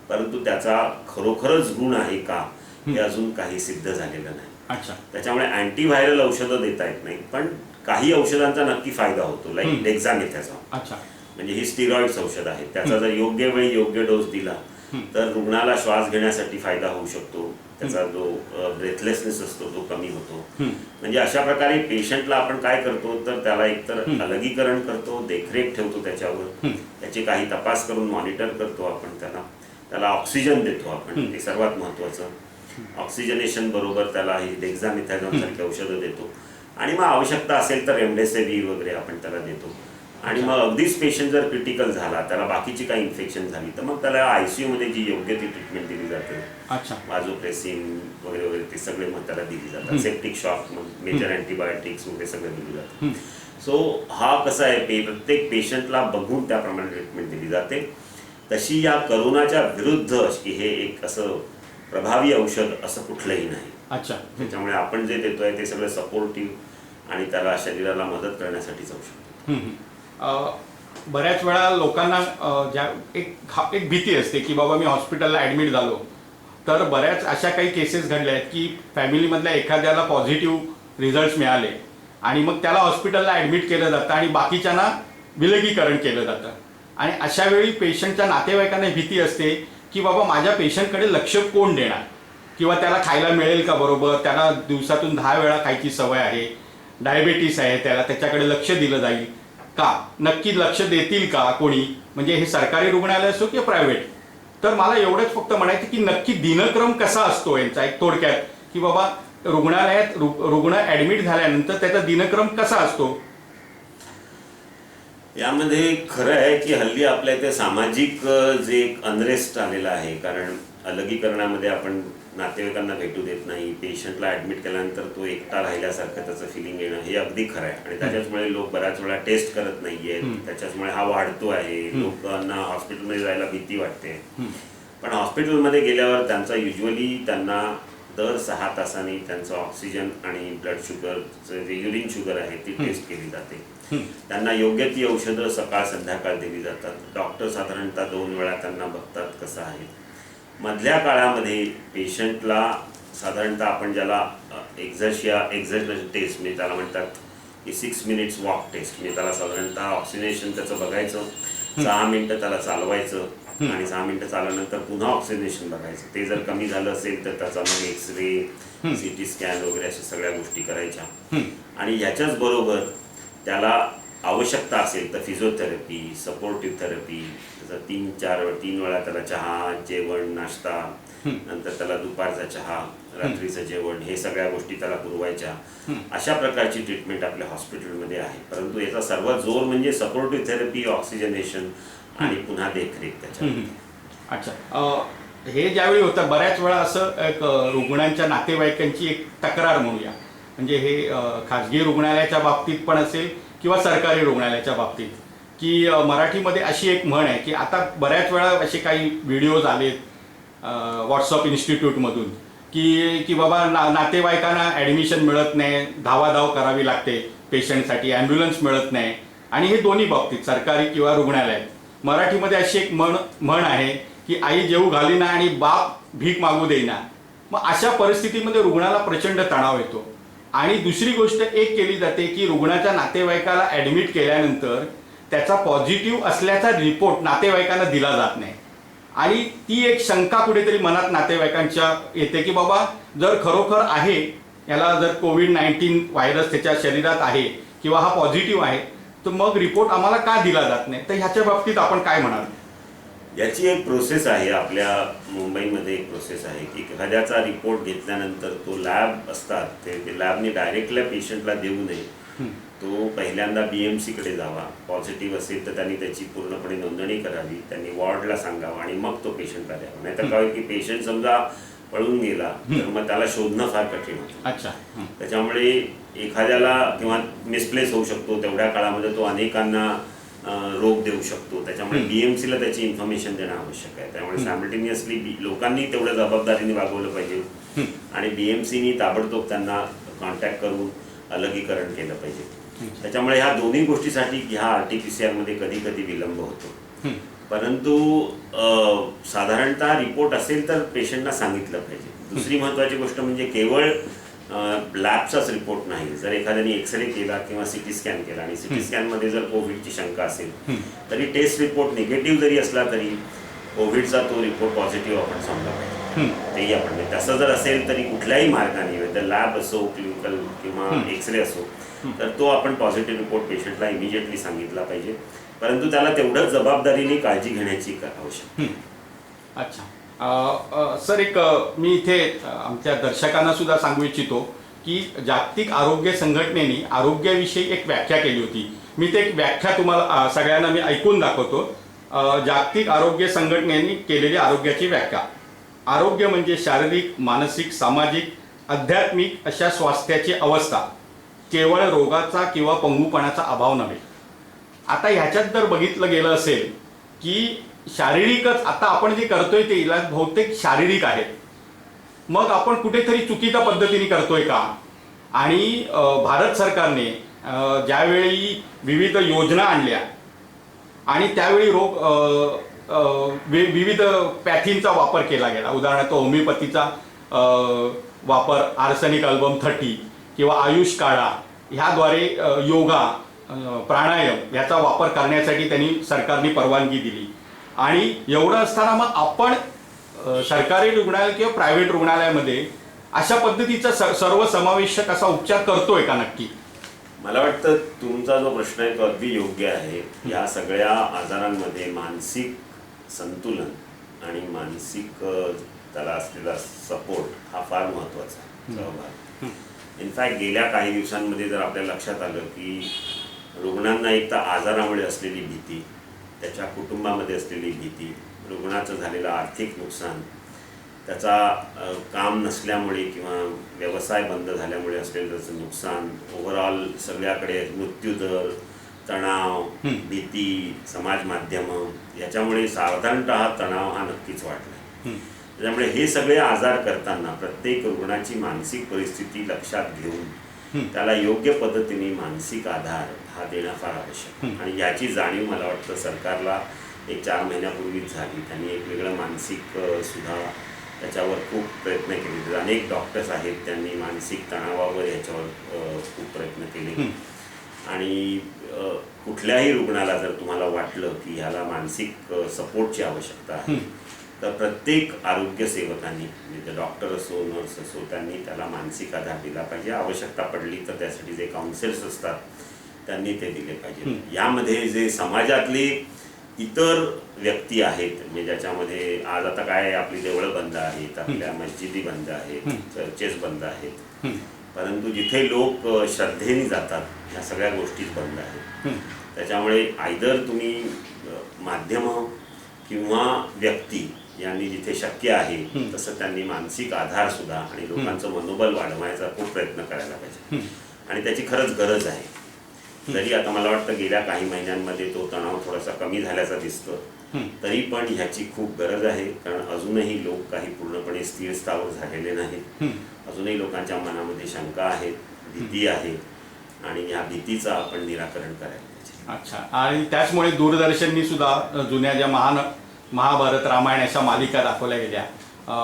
परंतु त्याचा खरोखरच गुण आहे का हे अजून काही सिद्ध झालेलं नाही. अच्छा. त्याच्यामुळे अँटीव्हायरल औषधं देता येत नाही, पण काही औषधांचा नक्की फायदा होतो, लाईक डेक्झामेथॅझोन. अच्छा. म्हणजे ही स्टिरॉइड्स औषध आहेत, त्याचा जर योग्य वेळी योग्य डोस दिला तर रुग्णाला श्वास घेण्यासाठी फायदा होऊ शकतो, त्याचा जो ब्रेथलेसनेस असतो तो कमी होतो. म्हणजे अशा प्रकारे पेशंटला आपण काय करतो तर त्याला एकतर अलगीकरण करतो, देखरेख ठेवतो त्याच्यावर, त्याचे काही तपास करून मॉनिटर करतो आपण, त्याला ऑक्सिजन देतो आपण, ते सर्वात महत्त्वाचं. ऑक्सिजनेशन बरोबर त्याला ही डेक्झामेथॅझोन सारखी औषधं देतो आणि मग आवश्यकता असेल तर रेमडेसिवीर वगैरे आपण त्याला देतो. आणि मग अगदीच पेशंट जर क्रिटिकल झाला, त्याला बाकीची काही इन्फेक्शन झाली, तर मग त्याला ICU मध्ये जी योग्य ती ट्रीटमेंट दिली जाते, वाझोप्रेसिन वगैरे वगैरे ते सगळे मग त्याला दिली जातात. सेप्टिक शॉक, मेजर अँटीबायोटिक्स वगैरे सगळे दिली जाते. सो हा कसा आहे, प्रत्येक पेशंटला बघून त्याप्रमाणे ट्रीटमेंट दिली जाते. तशी या करोनाच्या विरुद्ध हे एक असं प्रभावी औषध असं कुठलंही नाही. अच्छा. त्याच्यामुळे आपण जे देतोय ते सगळं सपोर्टिव्ह आणि त्याला शरीराला मदत करण्यासाठीच औषध. बऱ्याच वेळा लोकांना ज्या एक भीती असते की बाबा मी हॉस्पिटलला ॲडमिट झालो तर बऱ्याच अशा काही केसेस घडल्या आहेत की फॅमिलीमधल्या एखाद्याला पॉझिटिव्ह रिझल्ट्स मिळाले आणि मग त्याला हॉस्पिटलला ॲडमिट केलं जातं आणि बाकीच्यांना विलगीकरण केलं जातं. आणि अशा वेळी पेशंटच्या नातेवाईकांना भीती असते की बाबा माझ्या पेशंटकडे लक्ष कोण देणार, किंवा त्याला खायला मिळेल का बरोबर, त्याला दिवसातून 10 वेळा खायची सवय आहे, डायबेटीस आहे, त्याच्याकडे लक्ष दिलं जाईल का, नक्की लक्ष देतील का कोणी, म्हणजे हे सरकारी रुग्णालय असो किंवा प्रायव्हेट. तर मला एवढंच फक्त म्हणायचं की नक्की दिनक्रम कसा असतो यांचा, एक थोडक्यात की बाबा रुग्णालयात रुग्ण ॲडमिट झाल्यानंतर त्याचा दिनक्रम कसा असतो. यामध्ये खरं आहे की हल्ली आपल्या इथे सामाजिक जे अनरेस्ट आलेलं आहे, कारण अलगीकरणामध्ये आपण नातेवाईकांना भेटू देत नाही, पेशंटला ॲडमिट केल्यानंतर तो एकटा राहिल्यासारखं त्याचं फिलिंग येणं हे अगदी खरं आहे. आणि त्याच्याचमुळे लोक बऱ्याच वेळा टेस्ट करत नाही आहेत, त्याच्याचमुळे हा वाढतो आहे. लोकांना हॉस्पिटलमध्ये जायला भीती वाटते. पण हॉस्पिटलमध्ये गेल्यावर त्यांना दर 6 तासांनी त्यांचं ऑक्सिजन आणि ब्लड शुगरचं जे युरिन शुगर आहे ती टेस्ट केली जाते. त्यांना योग्य ती औषधं सकाळ संध्याकाळ दिली जातात. डॉक्टर साधारणतः 2 वेळा त्यांना बघतात कसं आहे. मधल्या काळामध्ये पेशंटला साधारणतः आपण ज्याला एक्झर्शन टेस्ट म्हणजे त्याला म्हणतात की 6 मिनिट्स वॉक टेस्ट, म्हणजे त्याला साधारणतः ऑक्सिजनेशन त्याचं बघायचं, 6 मिनिटं त्याला चालवायचं आणि 6 मिनिटं चालल्यानंतर पुन्हा ऑक्सिजनेशन बघायचं. ते जर कमी झालं असेल तर त्याचा मग एक्सरे, CT स्कॅन वगैरे अशा सगळ्या गोष्टी करायच्या. आणि ह्याच्याच बरोबर त्याला आवश्यकता असेल तर फिजिओथेरपी, सपोर्टिव्ह थेरपी, त्याचा 3 वेळा त्याला चहा, जेवण, नाश्ता, नंतर त्याला दुपारचा चहा, रात्रीचं जेवण, हे सगळ्या गोष्टी त्याला पुरवायच्या. अशा प्रकारची ट्रीटमेंट आपल्या हॉस्पिटलमध्ये आहे. परंतु याचा सर्वात जोर म्हणजे सपोर्टिव्ह थेरपी, ऑक्सिजनेशन आणि पुन्हा देखरेख त्याच्यामध्ये. अच्छा. हे ज्यावेळी होतं बऱ्याच वेळा असं एक रुग्णांच्या नातेवाईकांची एक तक्रार म्हणूया, म्हणजे हे खाजगी रुग्णालयाच्या बाबतीत पण असेल किंवा सरकारी रुग्णालयाच्या बाबतीत, की मराठीमध्ये अशी एक म्हण आहे की आता बऱ्याच वेळा असे काही व्हिडिओज आलेत व्हॉट्सअप इन्स्टिट्यूटमधून की बाबा नातेवाईकांना ॲडमिशन मिळत नाही, धावाधाव करावी लागते पेशंटसाठी, ॲम्ब्युलन्स मिळत नाही. आणि हे दोन्ही बाबतीत सरकारी किंवा रुग्णालयात. मराठीमध्ये अशी एक म्हण आहे की आई जेवू घालीना आणि बाप भीक मागू देईना. मग अशा परिस्थितीमध्ये रुग्णाला प्रचंड तणाव येतो. आणि दुसरी गोष्ट एक केली जाते की रुग्णाच्या नातेवाईकाला ॲडमिट केल्यानंतर त्याचा पॉझिटिव्ह असल्याचा रिपोर्ट नातेवाईकांना दिला जात नाही. आणि ती एक शंका कुठेतरी मनात नातेवाईकांच्या येते की बाबा जर खरोखर आहे, याला जर COVID-19 व्हायरस त्याच्या शरीरात आहे किंवा हा पॉझिटिव्ह आहे, तर मग रिपोर्ट आम्हाला का दिला जात नाही. तर ह्याच्या बाबतीत आपण काय म्हणाल. याची एक प्रोसेस आहे, आपल्या मुंबईमध्ये एक प्रोसेस आहे की एखाद्याचा रिपोर्ट घेतल्यानंतर तो लॅब असतात ते लॅबने डायरेक्टल्या पेशंटला देऊ नये. तो पहिल्यांदा BMCकडे जावा, पॉझिटिव्ह असेल तर त्यांनी त्याची पूर्णपणे नोंदणी करावी, त्यांनी वॉर्डला सांगावं आणि मग तो पेशंटला द्यावा. नाही तर काय की पेशंट समजा पळून गेला तर मग त्याला शोधणं फार कठीण होतं. अच्छा. त्याच्यामुळे एखाद्याला किंवा मिसप्लेस होऊ शकतो, तेवढ्या काळामध्ये तो अनेकांना रोग देऊ शकतो. त्याच्यामुळे BMCला त्याची इन्फॉर्मेशन देणं आवश्यक आहे. त्यामुळे सायमल्टेनियसली लोकांनी तेवढ्या जबाबदारीने वागवलं पाहिजे आणि BMCनी ताबडतोब त्यांना कॉन्टॅक्ट करून अलगीकरण केलं पाहिजे. त्याच्यामुळे ह्या दोन्ही गोष्टीसाठी ह्या RT-PCR मध्ये कधी कधी विलंब होतो. परंतु साधारणतः रिपोर्ट असेल तर पेशंटना सांगितलं पाहिजे. दुसरी महत्त्वाची गोष्ट म्हणजे केवळ लॅबचाच रिपोर्ट नाही. जर एखाद्याने एक्सरे केला किंवा CT स्कॅन केला आणि CT स्कॅनमध्ये जर कोविडची शंका असेल तरी टेस्ट रिपोर्ट निगेटिव्ह जरी असला तरी कोविडचा तो रिपोर्ट पॉझिटिव्ह आपण समजला पाहिजे. तेही आपण तसं जर असेल तरी कुठल्याही मार्गाने वेदर लॅब असो क्लिनिकल किंवा एक्सरे असो तर तो आपण पॉझिटिव्ह रिपोर्ट पेशंटला इमिजिएटली सांगितला पाहिजे. परंतु त्याला तेवढंच जबाबदारीने काळजी घेण्याची आवश्यकता आहे. अच्छा सर, एक मी इथे आमच्या दर्शकांना सुद्धा सांगू इच्छितो की जागतिक आरोग्य संघटनेने आरोग्याविषयी एक व्याख्या केली होती. मी ते एक व्याख्या तुम्हाला सगळ्यांना मी ऐकून दाखवतो. जागतिक आरोग्य संघटनेने केलेली आरोग्याची व्याख्या: आरोग्य म्हणजे शारीरिक, मानसिक, सामाजिक, आध्यात्मिक अशा स्वास्थ्याची अवस्था, केवळ रोगाचा किंवा पंगुपणाचा अभाव नव्हे. आता ह्याच्यात जर बघितलं गेलं असेल की शारीरिकच आता आपण जे करतोय ते इलाज बहुतेक शारीरिक आहेत, मग आपण कुठेतरी चुकीच्या पद्धतीने करतोय का? आणि भारत सरकारने ज्यावेळी विविध योजना आणल्या आणि त्यावेळी विविध पॅथींचा वापर केला गेला. उदाहरणार्थ होमिओपॅथीचा वापर, आर्सेनिक अल्बम 30 किंवा आयुष काढा ह्याद्वारे योगा, प्राणायाम याचा वापर करण्यासाठी त्यांनी सरकारने परवानगी दिली. आणि एवढं असताना मग आपण सरकारी रुग्णालय किंवा प्रायव्हेट रुग्णालयामध्ये अशा पद्धतीचा सर्वसमावेशक असा उपचार करतोय का नक्की? मला वाटतं तुमचा जो प्रश्न आहे तो अगदी योग्य आहे. या सगळ्या आजारांमध्ये मानसिक संतुलन आणि मानसिक त्याला असलेला सपोर्ट हा फार महत्त्वाचा सहभाग. इनफॅक्ट गेल्या काही दिवसांमध्ये जर आपल्या लक्षात आलं की रुग्णांना एक तर आजारामुळे असलेली भीती, त्याच्या कुटुंबामध्ये असलेली भीती, रुग्णाचं झालेलं आर्थिक नुकसान, त्याचा काम नसल्यामुळे किंवा व्यवसाय बंद झाल्यामुळे असलेलं त्याचं नुकसान, ओव्हरऑल सगळ्याकडे मृत्यूदर, तणाव, भीती, समाज माध्यमं याच्यामुळे साधारणतः तणाव हा नक्कीच वाढला. त्याच्यामुळे हे सगळे आजार करताना प्रत्येक रुग्णाची मानसिक परिस्थिती लक्षात घेऊन त्याला योग्य पद्धतीने मानसिक आधार हा देणं फार आवश्यक. आणि याची जाणीव मला वाटतं सरकारला एक 4 महिन्यापूर्वीच झाली. त्यांनी एक वेगळं मानसिक सुद्धा त्याच्यावर खूप प्रयत्न केले. अनेक डॉक्टर्स आहेत, त्यांनी मानसिक तणावावर याच्यावर खूप प्रयत्न केले. आणि कुठल्याही रुग्णाला जर तुम्हाला वाटलं की ह्याला मानसिक सपोर्टची आवश्यकता आहे तर प्रत्येक आरोग्य सेवकांनी, म्हणजे डॉक्टर असो, नर्स असो, त्यांनी त्याला मानसिक आधार दिला पाहिजे. आवश्यकता पडली तर त्यासाठी जे काउन्सिलर्स असतात त्यांनी ते दिले पाहिजे. यामध्ये जे समाजातले इतर व्यक्ती आहेत, म्हणजे ज्याच्यामध्ये आज आता काय आपली देवळं बंद आहेत, आपल्या मस्जिदी बंद आहेत, चर्चेस बंद आहेत, परंतु जिथे लोक श्रद्धेने जातात ह्या सगळ्या गोष्टीच बंद आहेत. त्याच्यामुळे आयदर तुम्ही माध्यमं किंवा व्यक्ती यांनी जिथे शक्य आहे तसं त्यांनी मानसिक आधार सुद्धा आणि लोकांचं मनोबल वाढवायचा खूप प्रयत्न करायला पाहिजे. आणि त्याची खरंच गरज आहे. जरी आता मला वाटतं गेल्या काही महिन्यांमध्ये तो तणाव थोडासा कमी झाल्याचा दिसतो, तरी पण ह्याची खूप गरज आहे. कारण अजूनही लोक काही पूर्णपणे स्थिर स्थावर झालेले नाहीत. अजूनही लोकांच्या मनामध्ये शंका आहेत, भीती आहे आणि ह्या भीतीचं आपण निराकरण करायला पाहिजे. अच्छा. आणि त्याचमुळे दूरदर्शननी सुद्धा जुन्या ज्या महाभारत, रामायण अशा मालिका दाखवल्या गेल्या.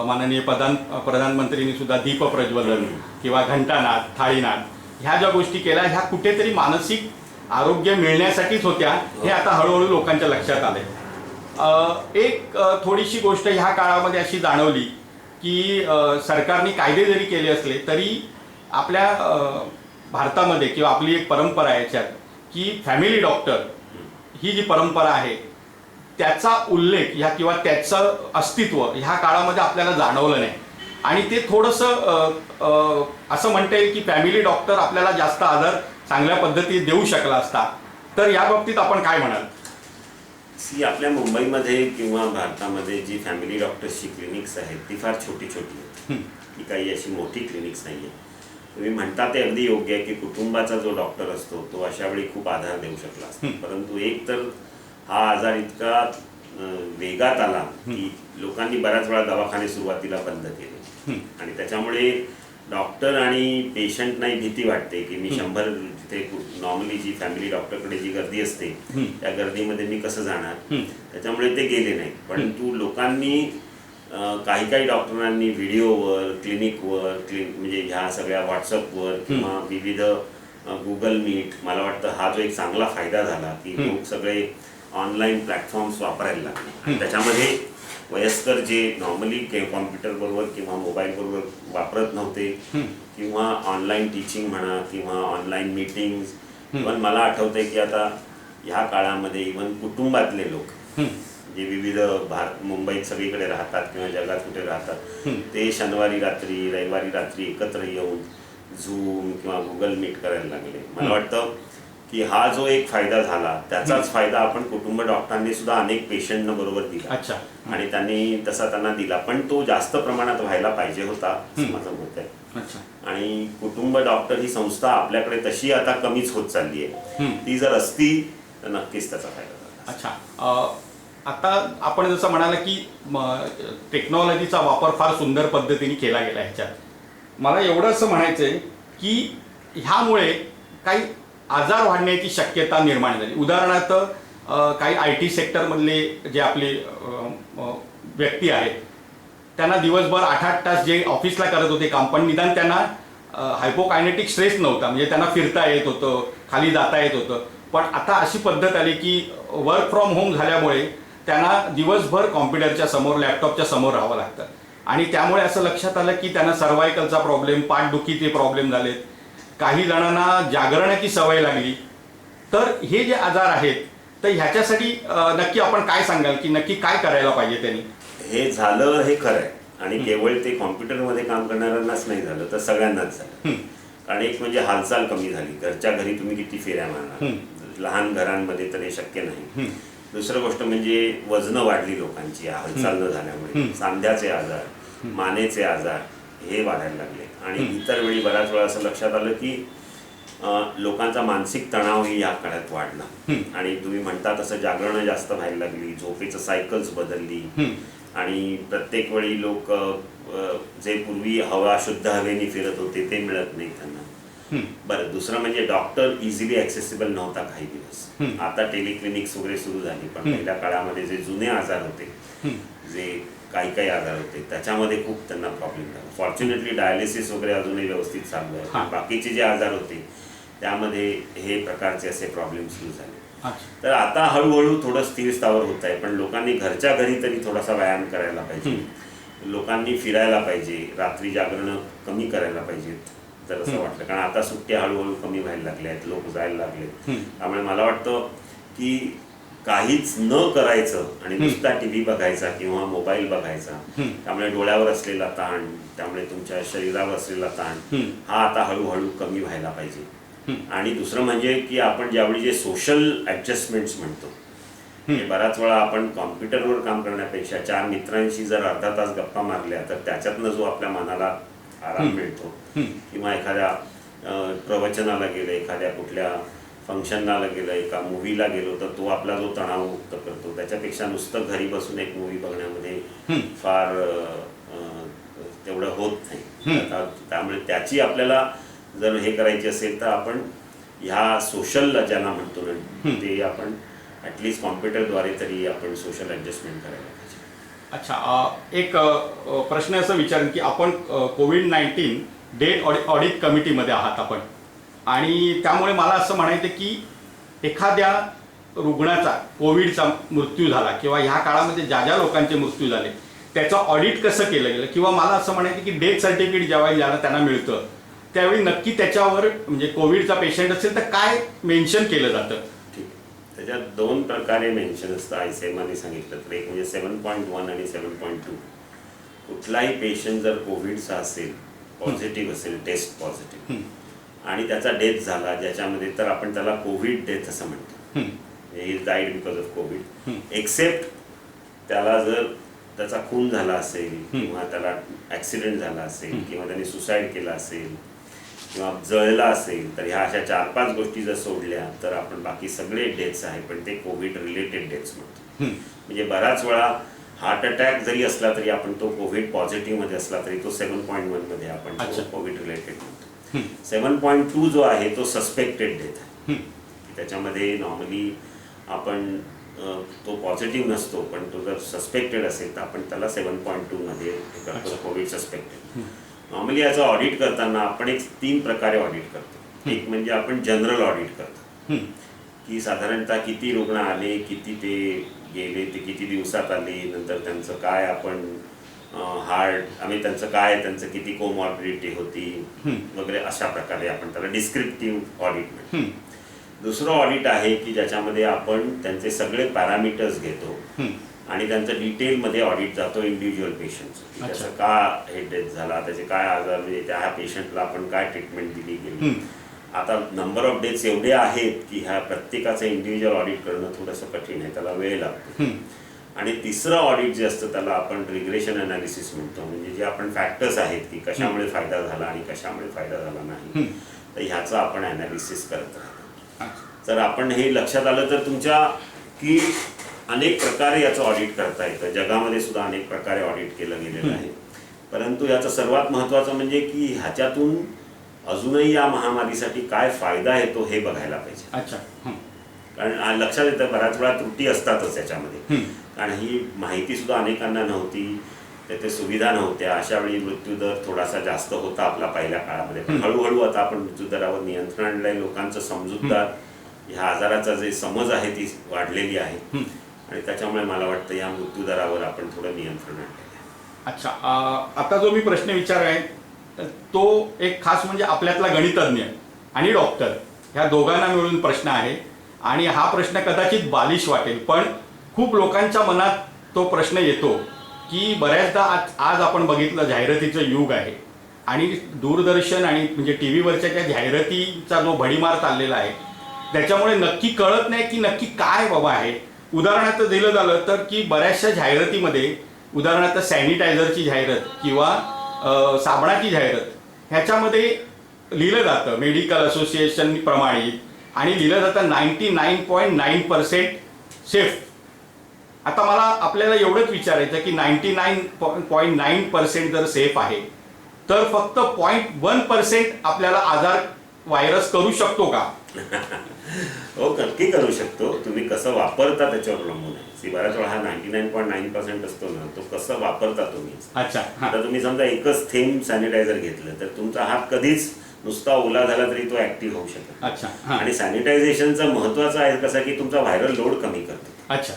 माननीय प्रधानमंत्रींनी सुद्धा दीप प्रज्वलन किंवा घंटानाद, थाळीनाद ह्या ज्या गोष्टी केल्या ह्या कुठेतरी मानसिक आरोग्य मिळण्यासाठीच होत्या, हे आता हळूहळू लोकांच्या लक्षात आले. एक थोडीशी गोष्ट ह्या काळामध्ये अशी जाणवली की सरकारने कायदे जरी केले असले तरी आपल्या भारतामध्ये किंवा आपली एक परंपरा आहे याच्यात की फॅमिली डॉक्टर ही जी परंपरा आहे त्याचा उल्लेख ह्या किंवा त्याचं अस्तित्व ह्या काळामध्ये आपल्याला जाणवलं नाही. आणि ते थोडंसं असं म्हणता येईल की फॅमिली डॉक्टर आपल्याला जास्त आधार चांगल्या पद्धतीने देऊ शकला असता. तर या बाबतीत आपण काय म्हणाल? आपल्या मुंबईमध्ये किंवा भारतामध्ये जी फॅमिली डॉक्टर्सची क्लिनिक्स आहेत ती फार छोटी छोटी आहेत. ही काही अशी मोठी क्लिनिक्स नाही आहे. तुम्ही म्हणता ते अगदी योग्य आहे की कुटुंबाचा जो डॉक्टर असतो तो अशा वेळी खूप आधार देऊ शकला असतो, परंतु एक तर हा आजार इतका वेगात आला की लोकांनी बऱ्याच वेळा दवाखाने सुरुवातीला बंद केले आणि त्याच्यामुळे डॉक्टर आणि पेशंटनाही भीती वाटते की मी 100 तिथे नॉर्मली जी फॅमिली डॉक्टरकडे जी गर्दी असते त्या गर्दीमध्ये मी कसं जाणार, त्याच्यामुळे ते गेले नाही. परंतु लोकांनी काही डॉक्टरांनी व्हिडिओवर क्लिनिकवर म्हणजे ह्या सगळ्या व्हॉट्सअपवर किंवा विविध गुगल मीट, मला वाटतं हा जो एक चांगला फायदा झाला की लोक सगळे ऑनलाईन प्लॅटफॉर्म्स वापरायला लागले आणि त्याच्यामध्ये वयस्कर जे नॉर्मली कॉम्प्युटर बरोबर किंवा मोबाईल बरोबर वापरत नव्हते किंवा ऑनलाईन टीचिंग म्हणा किंवा ऑनलाईन मीटिंग्स, पण मला आठवतंय की आता ह्या काळामध्ये इव्हन कुटुंबातले लोक जे विविध मुंबईत सगळीकडे राहतात किंवा जगात कुठे राहतात ते शनिवारी रात्री रविवारी रात्री एकत्र येऊन झूम किंवा गुगल मीट करायला लागले. मला वाटतं की हा जो एक फायदा झाला त्याचाच फायदा आपण कुटुंब डॉक्टरांनी सुद्धा अनेक पेशंटना बरोबर दिला आणि त्यांनी तसा त्यांना दिला, पण तो जास्त प्रमाणात व्हायला पाहिजे होता असं माझं मत आहे. आणि कुटुंब डॉक्टर ही संस्था आपल्याकडे तशी आता कमीच होत चालली आहे, ती जर असती तर नक्कीच त्याचा फायदा झाला. अच्छा, आता आपण जसं म्हणाला की टेक्नॉलॉजीचा वापर फार सुंदर पद्धतीने केला गेला ह्याच्यात. मला एवढं असं म्हणायचं आहे की ह्यामुळे काही आजार वाढण्याची शक्यता निर्माण झाली. उदाहरणार्थ काही IT सेक्टरमधले जे आपले व्यक्ती आहेत त्यांना दिवसभर 8-8 तास जे ऑफिसला करत होते काम, पण निदान त्यांना हायपोकायनेटिक स्ट्रेस नव्हता, म्हणजे त्यांना फिरता येत होतं, खाली जाता येत होतं. पण आता अशी पद्धत आली की वर्क फ्रॉम होम झाल्यामुळे त्यांना दिवसभर कॉम्प्युटरच्या समोर लॅपटॉपच्या समोर राहावं लागतं आणि त्यामुळे असं लक्षात आलं की त्यांना सर्वायकलचा प्रॉब्लेम, पाठदुखीचे प्रॉब्लेम झालेत, काही जणांना जागरणाची सवय लागली. तर हे जे आजार आहेत तर ह्याच्यासाठी नक्की आपण काय सांगाल की नक्की काय करायला पाहिजे त्यांनी? हे झालं हे खरं आहे आणि केवळ ते कॉम्प्युटरमध्ये काम करणाऱ्यांनाच नाही झालं तर सगळ्यांनाच झालं. कारण एक म्हणजे हालचाल कमी झाली, घरच्या घरी तुम्ही किती फेऱ्या मारणार, लहान घरांमध्ये तर हे शक्य नाही. दुसरं गोष्ट म्हणजे वजनं वाढली लोकांची हालचाल न झाल्यामुळे, सांध्याचे आजार, मानेचे आजार हे वाढायला लागले आणि इतर वेळी बऱ्याच वेळा असं लक्षात आलं की लोकांचा मानसिक तणावही या काळात वाढला आणि तुम्ही म्हणता तसं जागरणं जास्त व्हायला लागली, झोपेचं सायकल्स बदलली आणि प्रत्येक वेळी लोक जे पूर्वी हवा शुद्ध हवेने फिरत होते ते मिळत नाही त्यांना. बरं, दुसरं म्हणजे डॉक्टर इझिली ॲक्सेसिबल नव्हता काही दिवस, आता टेलिक्लिनिक्स वगैरे सुरू झाली, पण पहिल्या काळामध्ये जे जुने आजार होते, जे काही आजार होते त्याच्यामध्ये खूप त्यांना प्रॉब्लेम झाला. फॉर्च्युनेटली डायलिसिस वगैरे अजूनही व्यवस्थित चालू आहे, बाकीचे जे आजार होते त्यामध्ये हे प्रकारचे असे प्रॉब्लेम सुरू झाले. तर आता हळूहळू थोडं स्थिर स्थावर होत आहे, पण लोकांनी घरच्या घरी तरी थोडासा व्यायाम करायला पाहिजे, लोकांनी फिरायला पाहिजे, रात्री जागरणं कमी करायला पाहिजेत जर असं वाटलं, कारण आता सुट्ट्या हळूहळू कमी व्हायला लागल्या आहेत, लोक जायला लागलेत. त्यामुळे मला वाटतं की काहीच न करायचं आणि नुसता TV बघायचा किंवा मोबाईल बघायचा, त्यामुळे डोळ्यावर असलेला ताण, त्यामुळे तुमच्या शरीरावर असलेला ताण हा आता हळूहळू कमी व्हायला पाहिजे. आणि दुसरं म्हणजे की आपण ज्यावेळी जे सोशल ॲडजस्टमेंट्स म्हणतो, बराच वेळा आपण कॉम्प्युटरवर काम करण्यापेक्षा 4 मित्रांशी जर अर्धा तास गप्पा मारल्या तर त्याच्यातनं जो आपल्या मनाला आराम मिळतो किंवा एखाद्या प्रवचनाला गेलं, एखाद्या कुठल्या फंक्शनला गेलं, एका मूवीला गेलो तर तो आपला जो तणाव मुक्त करतो, त्याच्यापेक्षा नुसतं घरी बसून एक मूवी बघण्यामध्ये फार तेवढं होत नाही. त्यामुळे त्याची आपल्याला जर हे करायची असेल तर आपण ह्या सोशल ज्यांना म्हणतो ना ते आपण ॲटलिस्ट कॉम्प्युटरद्वारे तरी आपण सोशल ॲडजस्टमेंट करायला पाहिजे. अच्छा, एक प्रश्न असं विचारेन की आपण कोविड-19 डेथ ऑडिट कमिटीमध्ये आहात आपण, आणि त्यामुळे मला असं म्हणायचं की एखाद्या रुग्णाचा कोविडचा मृत्यू झाला किंवा ह्या काळामध्ये ज्या लोकांचे मृत्यू झाले त्याचं ऑडिट कसं केलं गेलं, किंवा मला असं म्हणायचं की डेथ सर्टिफिकेट ज्यावेळी ज्याला त्यांना मिळतं त्यावेळी नक्की त्याच्यावर म्हणजे कोविडचा पेशंट असेल तर काय मेन्शन केलं जातं? ठीक, त्याच्यात 2 प्रकारे मेन्शन असतं ICMRने सांगितलं तर. एक म्हणजे 7.1 आणि 7.2. कुठलाही पेशंट जर कोविडचा असेल, पॉझिटिव्ह असेल, टेस्ट पॉझिटिव्ह आणि त्याचा डेथ झाला ज्याच्यामध्ये, तर आपण त्याला कोविड डेथ असं म्हणतो. He died because of Covid, except त्याला जर त्याचा खून झाला असेल किंवा त्याला ॲक्सिडेंट झाला असेल किंवा त्याने सुसाईड केला असेल किंवा जळला असेल तर ह्या अशा 4-5 गोष्टी जर सोडल्या तर आपण बाकी सगळे डेथ्स आहे पण ते कोविड रिलेटेड डेथ्स म्हणतो. म्हणजे बराच वेळा हार्ट अटॅक जरी असला तरी आपण तो कोविड पॉझिटिव्हमध्ये असला तरी तो 7.1 आपण तो कोविड रिलेटेड म्हणतो. 7.2 जो आहे तो सस्पेक्टेड डेथ आहे. त्याच्यामध्ये नॉर्मली आपण तो पॉझिटिव्ह नसतो पण तो जर सस्पेक्टेड असेल तर आपण त्याला 7.2 मध्ये करतो कोविड सस्पेक्टेड. नॉर्मली याचं ऑडिट करताना आपण एक 3 प्रकारे ऑडिट करतो. एक म्हणजे आपण जनरल ऑडिट करतो की साधारणतः किती रुग्ण आले, किती ते गेले, ते किती दिवसात आले, नंतर त्यांचं काय आपण त्यांचं किती कोमॉर्बिडिटी होती वगैरे अशा प्रकारे आपण त्याला डिस्क्रिप्टिव्ह ऑडिट म्हणतो. दुसरं ऑडिट आहे की ज्याच्यामध्ये आपण त्यांचे सगळे पॅरामीटर्स घेतो आणि त्यांचं डिटेलमध्ये ऑडिट जातो इंडिव्हिज्युअल पेशंटचं. त्याचं का हे डेथ झाला, त्याचे काय आजार, म्हणजे त्या पेशंटला आपण काय ट्रीटमेंट दिली गेली. आता नंबर ऑफ डेथ्स एवढे आहेत की ह्या प्रत्येकाचं इंडिव्हिज्युअल ऑडिट करणं थोडंसं कठीण आहे, त्याला वेळ लागतो. आणि तिसरं ऑडिट जे असतं त्याला आपण रिग्रेशन अनालिसिस म्हणतो. म्हणजे जे आपण फॅक्टर्स आहेत की कशामुळे फायदा झाला आणि कशामुळे फायदा झाला नाही, तर ह्याचं आपण अनालिसिस करत राहतो. जर आपण हे लक्षात आलं तर तुमच्या की अनेक प्रकारे याचं ऑडिट करता येतं. जगामध्ये सुद्धा अनेक प्रकारे ऑडिट केलं गेलेलं आहे. परंतु याचं सर्वात महत्त्वाचं म्हणजे की ह्याच्यातून अजूनही या महामारीसाठी काय फायदा येतो हे बघायला पाहिजे. कारण लक्षात येतं बऱ्याच वेळा त्रुटी असतातच याच्यामध्ये. कारण ही माहिती सुद्धा अनेकांना नव्हती, तेथे सुविधा नव्हत्या. अशा वेळी मृत्यूदर थोडासा जास्त होता आपला पहिल्या काळामध्ये. पण हळूहळू आता आपण मृत्यूदरावर नियंत्रण आणलंय. लोकांचं समजूतदार ह्या आजाराचा जे समज आहे ती वाढलेली आहे आणि त्याच्यामुळे मला वाटतं या मृत्यूदरावर आपण थोडं नियंत्रण आणलेलं आहे. अच्छा, आता जो मी प्रश्न विचार आहे तो एक खास म्हणजे आपल्यातला गणितज्ञ आणि डॉक्टर ह्या दोघांना मिळून प्रश्न आहे. आणि हा प्रश्न कदाचित बालिश वाटेल पण खूप लोकांच्या मनात तो प्रश्न येतो की बऱ्याचदा आज आपण बघितलं जाहिरातीचं युग आहे आणि दूरदर्शन आणि म्हणजे टी व्हीवरच्या त्या जाहिरातीचा जो भडीमार चाललेला आहे त्याच्यामुळे नक्की कळत नाही की नक्की काय बाबा आहे. उदाहरणार्थ दिलं झालं तर की बऱ्याचशा जाहिरातीमध्ये उदाहरणार्थ सॅनिटायझरची जाहिरात किंवा साबणाची जाहिरात ह्याच्यामध्ये लिहिलं जातं मेडिकल असोसिएशन प्रमाणित आणि लिहिलं जातं 99.9% सेफ. आता मला आपल्याला एवढंच विचारायचं की 99.9% जर सेफ आहे तर फक्त 0.1% आपल्याला आजार व्हायरस करू शकतो का? हो, नक्की करू शकतो. तुम्ही कसं वापरता त्याच्यावर अवलंबून आहे. बऱ्याच वेळा हा 99.9% असतो ना, तो कसं वापरता तुम्ही. अच्छा, आता तुम्ही समजा एकच थेंब सॅनिटायझर घेतलं तर तुमचा हात कधीच नुसता ओला झाला तरी तो ऍक्टिव्ह होऊ शकतो. अच्छा, आणि सॅनिटायझेशनचं महत्वाचं आहे कसं की तुमचा व्हायरल लोड कमी करतो. अच्छा,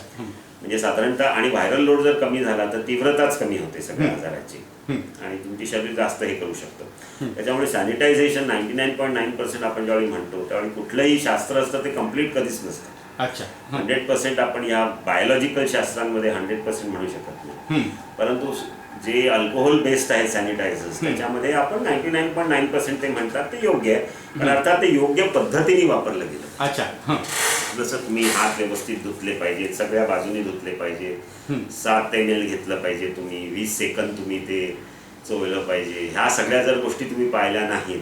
म्हणजे साधारणतः आणि व्हायरल लोड जर कमी झाला तर तीव्रताच कमी होते सगळ्या आजाराची आणि तुमची शरीर जास्त हे करू शकतं. त्याच्यामुळे सॅनिटायझेशन 99.9% आपण ज्यावेळी म्हणतो त्यावेळी कुठलंही शास्त्र असतं ते कम्प्लीट कधीच नसतं. अच्छा, 100% आपण या बायोलॉजिकल शास्त्रांमध्ये 100% म्हणू शकत नाही. परंतु जे अल्कोहोल बेस्ड आहेत सॅनिटायझर्स त्याच्यामध्ये आपण 99.9% ते म्हणतात ते योग्य आहे. पण अर्थात ते योग्य पद्धतीने वापरलं गेलं. अच्छा, जसं तुम्ही हात व्यवस्थित धुतले पाहिजेत, सगळ्या बाजूने धुतले पाहिजे, 7 ml घेतलं पाहिजे तुम्ही, 20 सेकंद तुम्ही ते चोळलं पाहिजे. ह्या सगळ्या जर गोष्टी तुम्ही पाहिल्या नाहीत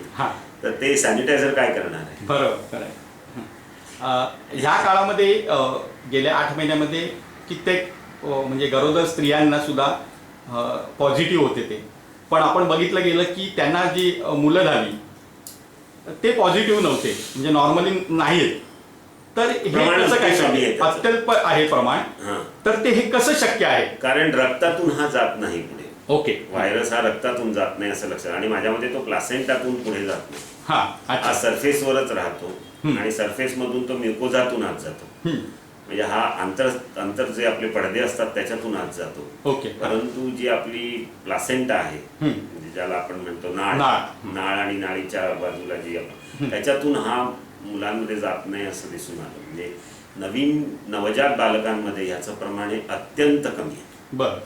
तर ते सॅनिटायझर काय करणार आहे. बरोबर. ह्या काळामध्ये गेल्या 8 महिन्यामध्ये कित्येक म्हणजे गरोदर स्त्रियांना सुद्धा पॉझिटिव्ह होते ते. पण आपण बघितलं गेलं की त्यांना जी मुलं झाली ते पॉझिटिव्ह नव्हते म्हणजे नॉर्मली नाहीत. तर हे कसं काय शक्य? अत्यल्प आहे प्रमाण. तर ते हे कसं शक्य आहे? कारण रक्तातून हा जात नाही पुढे. ओके, व्हायरस हा रक्तातून जात नाही असं लक्षात. आणि माझ्यामध्ये तो प्लासेंटातून पुढे जात नाही. हा सरफेसवरच राहतो आणि सरफेस मधून तो म्युकोझातून आत जातो. म्हणजे हा अंतर जे आपले पडदे असतात त्याच्यातून आत जातो. ओके. परंतु जी आपली प्लासेंटा आहे म्हणजे ज्याला आपण म्हणतो नाळ आणि नाळीच्या बाजूला जी त्याच्यातून हा मुलांमध्ये जात नाही असं दिसून आलं. म्हणजे नवीन नवजात बालकांमध्ये ह्याचं प्रमाण अत्यंत कमी आहे. बरं.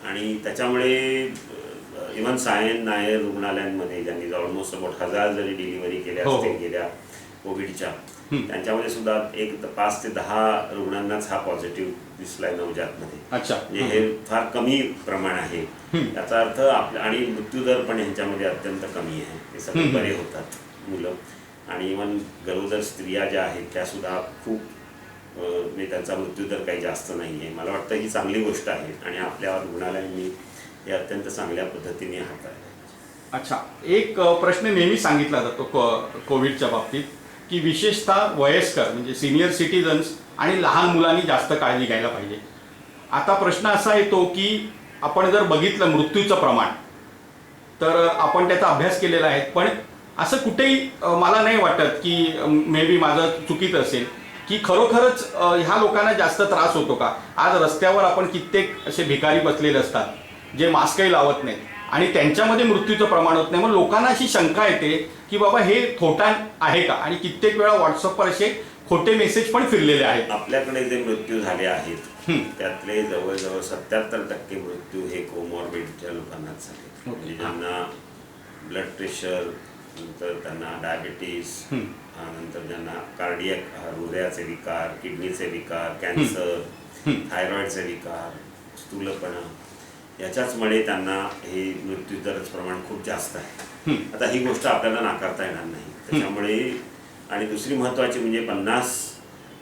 आणि त्याच्यामुळे इव्हन सायन नायर रुग्णालयांमध्ये ज्यांनी ऑलमोस्ट अबाउट 1000 जरी डिलिव्हरी केल्या असतील गेल्या कोविडच्या, त्यांच्यामध्ये सुद्धा 5 ते 10 रुग्णांनाच हा पॉझिटिव्ह दिसलाय नवजातमध्ये. अच्छा. म्हणजे हे फार कमी प्रमाण आहे. याचा अर्थ आपल्या आणि मृत्यूदर पण ह्यांच्यामध्ये अत्यंत कमी आहे. हे सगळे बरे होतात मुलं. आणि इव्हन गरोदर स्त्रिया ज्या आहेत त्या सुद्धा खूप म्हणजे त्यांचा मृत्यूदर काही जास्त नाही आहे. मला वाटतं ही चांगली गोष्ट आहे आणि आपल्या रुग्णालयांनी हे अत्यंत चांगल्या पद्धतीने हाताळले. अच्छा, एक प्रश्न नेहमी सांगितला जातो कोविडच्या बाबतीत की विशेषतः वयस्कर म्हणजे सिनियर सिटीजन्स आणि लहान मुलांनी जास्त काळजी घ्यायला पाहिजे. आता प्रश्न असा येतो की आपण जर बघितलं मृत्यूचं प्रमाण तर आपण त्याचा अभ्यास केलेला आहे, पण असं कुठेही मला नाही वाटत की मे बी माझं चुकीचं असेल की खरोखरच ह्या लोकांना जास्त त्रास होतो का. आज रस्त्यावर आपण कित्येक असे भिकारी बसलेले असतात जे मास्कही लावत नाहीत आणि त्यांच्यामध्ये मृत्यूचं प्रमाण होत नाही. मग लोकांना अशी शंका येते की बाबा हे खोटा आहे का, आणि कित्येक वेळा व्हॉट्सअपवर असे खोटे मेसेज पण फिरलेले आहेत. आपल्याकडे जे मृत्यू झाले आहेत त्यातले जवळजवळ 77% मृत्यू हे कोमॉर्बिडच्या लोकांनाच झाले. म्हणजे ज्यांना ब्लड प्रेशर, नंतर त्यांना डायबिटीस, नंतर ज्यांना कार्डियक हृदयाचे विकार, किडनीचे विकार, कॅन्सर, थायरॉइडचे विकार, स्थूलपणा, याच्याचमुळे त्यांना हे मृत्यूदराचं प्रमाण खूप जास्त आहे. आता ही गोष्ट आपल्याला नाकारता येणार नाही. त्याच्यामुळे आणि दुसरी महत्त्वाची म्हणजे 50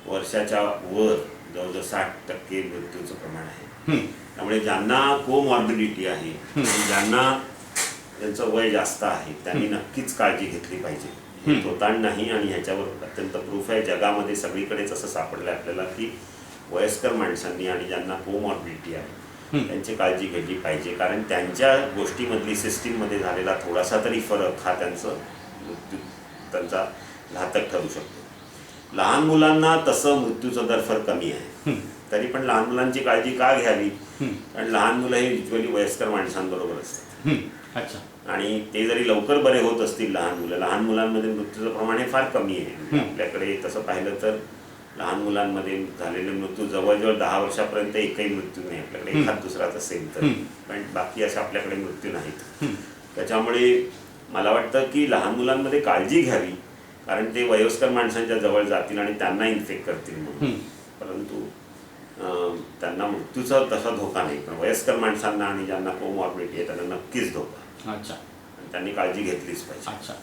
वर्षाच्या वर जवळजवळ 60% मृत्यूचं प्रमाण आहे. त्यामुळे ज्यांना कोमॉर्बिडिटी आहे, ज्यांना त्यांचं वय जास्त आहे, त्यांनी नक्कीच काळजी घेतली पाहिजे. हे थोतांड नाही आणि ह्याच्यावर अत्यंत प्रूफ आहे. जगामध्ये सगळीकडेच असं सापडलं आपल्याला की वयस्कर माणसांनी आणि ज्यांना कोमॉर्बिडिटी आहे त्यांची काळजी घेतली पाहिजे. कारण त्यांच्या गोष्टीमधली सिस्टीममध्ये झालेला थोडासा तरी फरक हा त्यांचा घातक ठरू शकतो. लहान मुलांना तसं मृत्यूचा दर फार कमी आहे, तरी पण लहान मुलांची काळजी का घ्यावी, कारण लहान मुलं हे युजली वयस्कर माणसांबरोबर असतात. अच्छा. आणि ते जरी लवकर बरे होत असतील लहान मुलांमध्ये मृत्यूचं प्रमाण हे फार कमी आहे. आपल्याकडे तसं पाहिलं तर लहान मुलांमध्ये झालेले मृत्यू जवळजवळ 10 वर्षापर्यंत एकही मृत्यू नाही. आपल्याकडे एखाद दुसराच असेल तर, पण बाकी असे आपल्याकडे मृत्यू नाहीत. त्याच्यामुळे मला वाटतं की लहान मुलांमध्ये काळजी घ्यावी, कारण ते वयस्कर माणसांच्या जवळ जातील आणि त्यांना इन्फेक्ट करतील म्हणून. परंतु त्यांना मृत्यूचा तसा धोका नाही, पण वयस्कर माणसांना आणि ज्यांना कोमॉर्बिडिटी आहे त्यांना नक्कीच धोका. अच्छा. त्यांनी काळजी घेतलीच पाहिजे. अच्छा.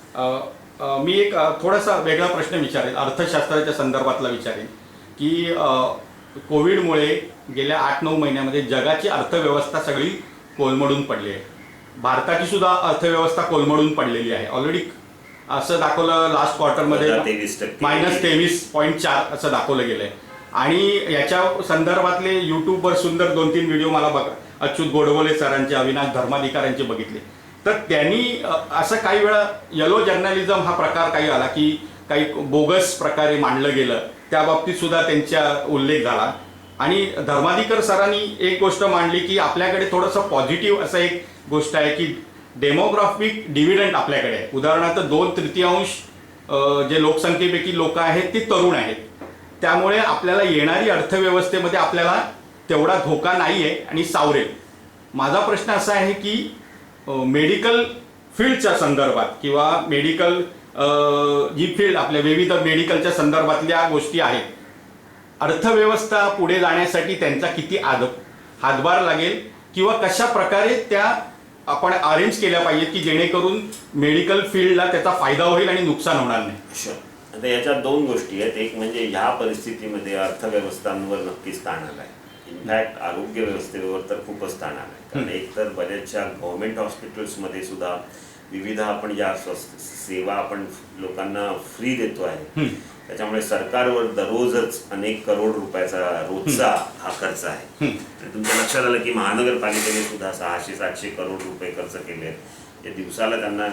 मी एक थोडासा वेगळा प्रश्न विचारेल, अर्थशास्त्राच्या संदर्भातला विचारेल की कोविडमुळे गेल्या 8-9 महिन्यामध्ये जगाची अर्थव्यवस्था सगळी कोलमडून पडली आहे. भारताची सुद्धा अर्थव्यवस्था कोलमडून पडलेली आहे. ऑलरेडी असं दाखवलं लास्ट क्वार्टरमध्ये -23.4 असं दाखवलं गेलंय. आणि याच्या संदर्भातले यूट्यूबवर सुंदर 2-3 व्हिडिओ मला बघा अच्युत गोडबोले सरांचे, अविनाश धर्माधिकाऱ्यांचे बघितले. तर त्यांनी असं काही वेळा येलो जर्नलिझम हा प्रकार काही आला की काही बोगस प्रकारे मांडलं गेलं, त्या बाबतीत सुद्धा त्यांचा उल्लेख झाला. आणि धर्माधिकर सरांनी एक गोष्ट मांडली की आपल्याकडे थोडंसं पॉझिटिव्ह असं एक गोष्ट आहे की डेमोग्राफिक डिव्हिडंड आपल्याकडे आहे. उदाहरणार्थ 2/3 जे लोकसंख्येपैकी लोक आहेत ते तरुण आहेत. त्यामुळे आपल्याला येणारी अर्थव्यवस्थेमध्ये आपल्याला तेवढा धोका नाही आहे आणि सावरेल. माझा प्रश्न असा आहे की मेडिकल फील्डच्या संदर्भात किंवा मेडिकल जी फील्ड आपल्या विविध मेडिकलच्या संदर्भातल्या गोष्टी आहेत, अर्थव्यवस्था पुढे जाण्यासाठी त्यांचा किती हातभार लागेल किंवा कशा प्रकारे त्या आपण अरेंज केल्या पाहिजेत की जेणेकरून मेडिकल फील्डला त्याचा फायदा होईल आणि नुकसान होणार नाही. आता याच्यात 2 गोष्टी आहेत. एक म्हणजे ह्या परिस्थितीमध्ये अर्थव्यवस्थांवर नक्कीच ताण आला आहे. इनफॅक्ट आरोग्य व्यवस्थेवर तर खूपच ताण आला आहे. कारण एक तर बऱ्याचशा गव्हर्नमेंट हॉस्पिटल्समध्ये सुद्धा विविध आपण ज्या सेवा आपण लोकांना फ्री देतो आहे, त्याच्यामुळे सरकारवर दररोजच अनेक करोड रुपयाचा रोजचा हा खर्च आहे. आणि तुमच्या लक्षात आलं की महानगरपालिकेने सुद्धा 600-700 करोड रुपये खर्च केले आहेत. या दिवसाला त्यांना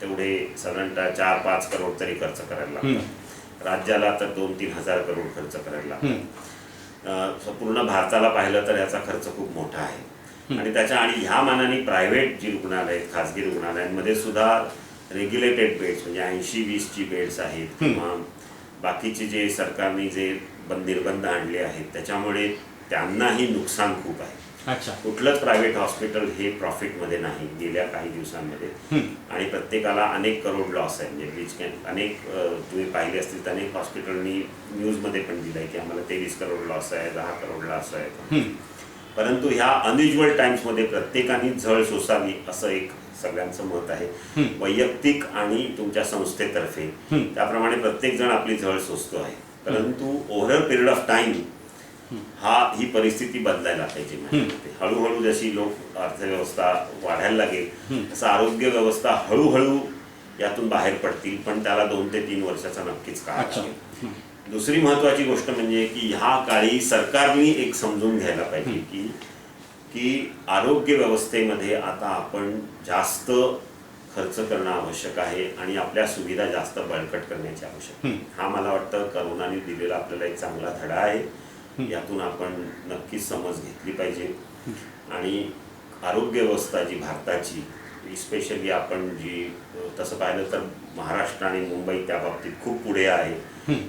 तेवढे साधारणतः 4-5 करोड तरी खर्च करायला लागतात. राज्याला तर 2-3 हजार करोड खर्च करायला लागतात. पूर्ण भारताला पाहिलं तर याचा खर्च खूप मोठा आहे. आणि ह्या मानाने प्रायव्हेट जी रुग्णालय आहेत, खाजगी रुग्णालयांमध्ये सुद्धा रेग्युलेटेड बेड्स म्हणजे 80-20ची बेड्स आहेत किंवा बाकीचे जे सरकारने जे निर्बंध आणले आहेत त्याच्यामुळे त्यांनाही नुकसान खूप आहे. अच्छा. कुठलंच प्रायव्हेट हॉस्पिटल हे प्रॉफिटमध्ये नाही गेल्या काही दिवसांमध्ये. आणि प्रत्येकाला अनेक करोड लॉस आहे. म्हणजे विच कॅन अनेक तुम्ही पाहिले असतील तर अनेक हॉस्पिटलनी न्यूजमध्ये पण दिलं आहे की आम्हाला 23 करोड लॉस आहे, 10 करोड लॉस आहे. परंतु ह्या अनयुज्युअल टाइम्समध्ये प्रत्येकाने झळ सोसावी असं एक सगळ्यांचं मत आहे, वैयक्तिक आणि तुमच्या संस्थेतर्फे. त्याप्रमाणे प्रत्येक जण आपली झळ सोसतो आहे. परंतु over a period of time ही परिस्थिती बदलायला पाहिजे. म्हणजे हळूहळू जशी लोक अर्थव्यवस्था वाढायला लागेल तसं आरोग्य व्यवस्था हळूहळू यातून बाहेर पडतील, पण त्याला 2 ते 3 वर्षाचा नक्कीच काळ लागेल. दुसरी महत्वाची गोष्ट म्हणजे की ह्या काळी सरकारने एक समजून घ्यायला पाहिजे की आरोग्य व्यवस्थेमध्ये आता आपण जास्त खर्च करणं आवश्यक आहे आणि आपल्या सुविधा जास्त बळकट करण्याची आवश्यकता आहे. हा मला वाटतं करोनाने दिलेला आपल्याला एक चांगला धडा आहे. यातून आपण नक्कीच समज घेतली पाहिजे. आणि आरोग्य व्यवस्था जी भारताची स्पेशली आपण जी तसं पाहिलं तर महाराष्ट्र आणि मुंबई त्या बाबतीत खूप पुढे आहे.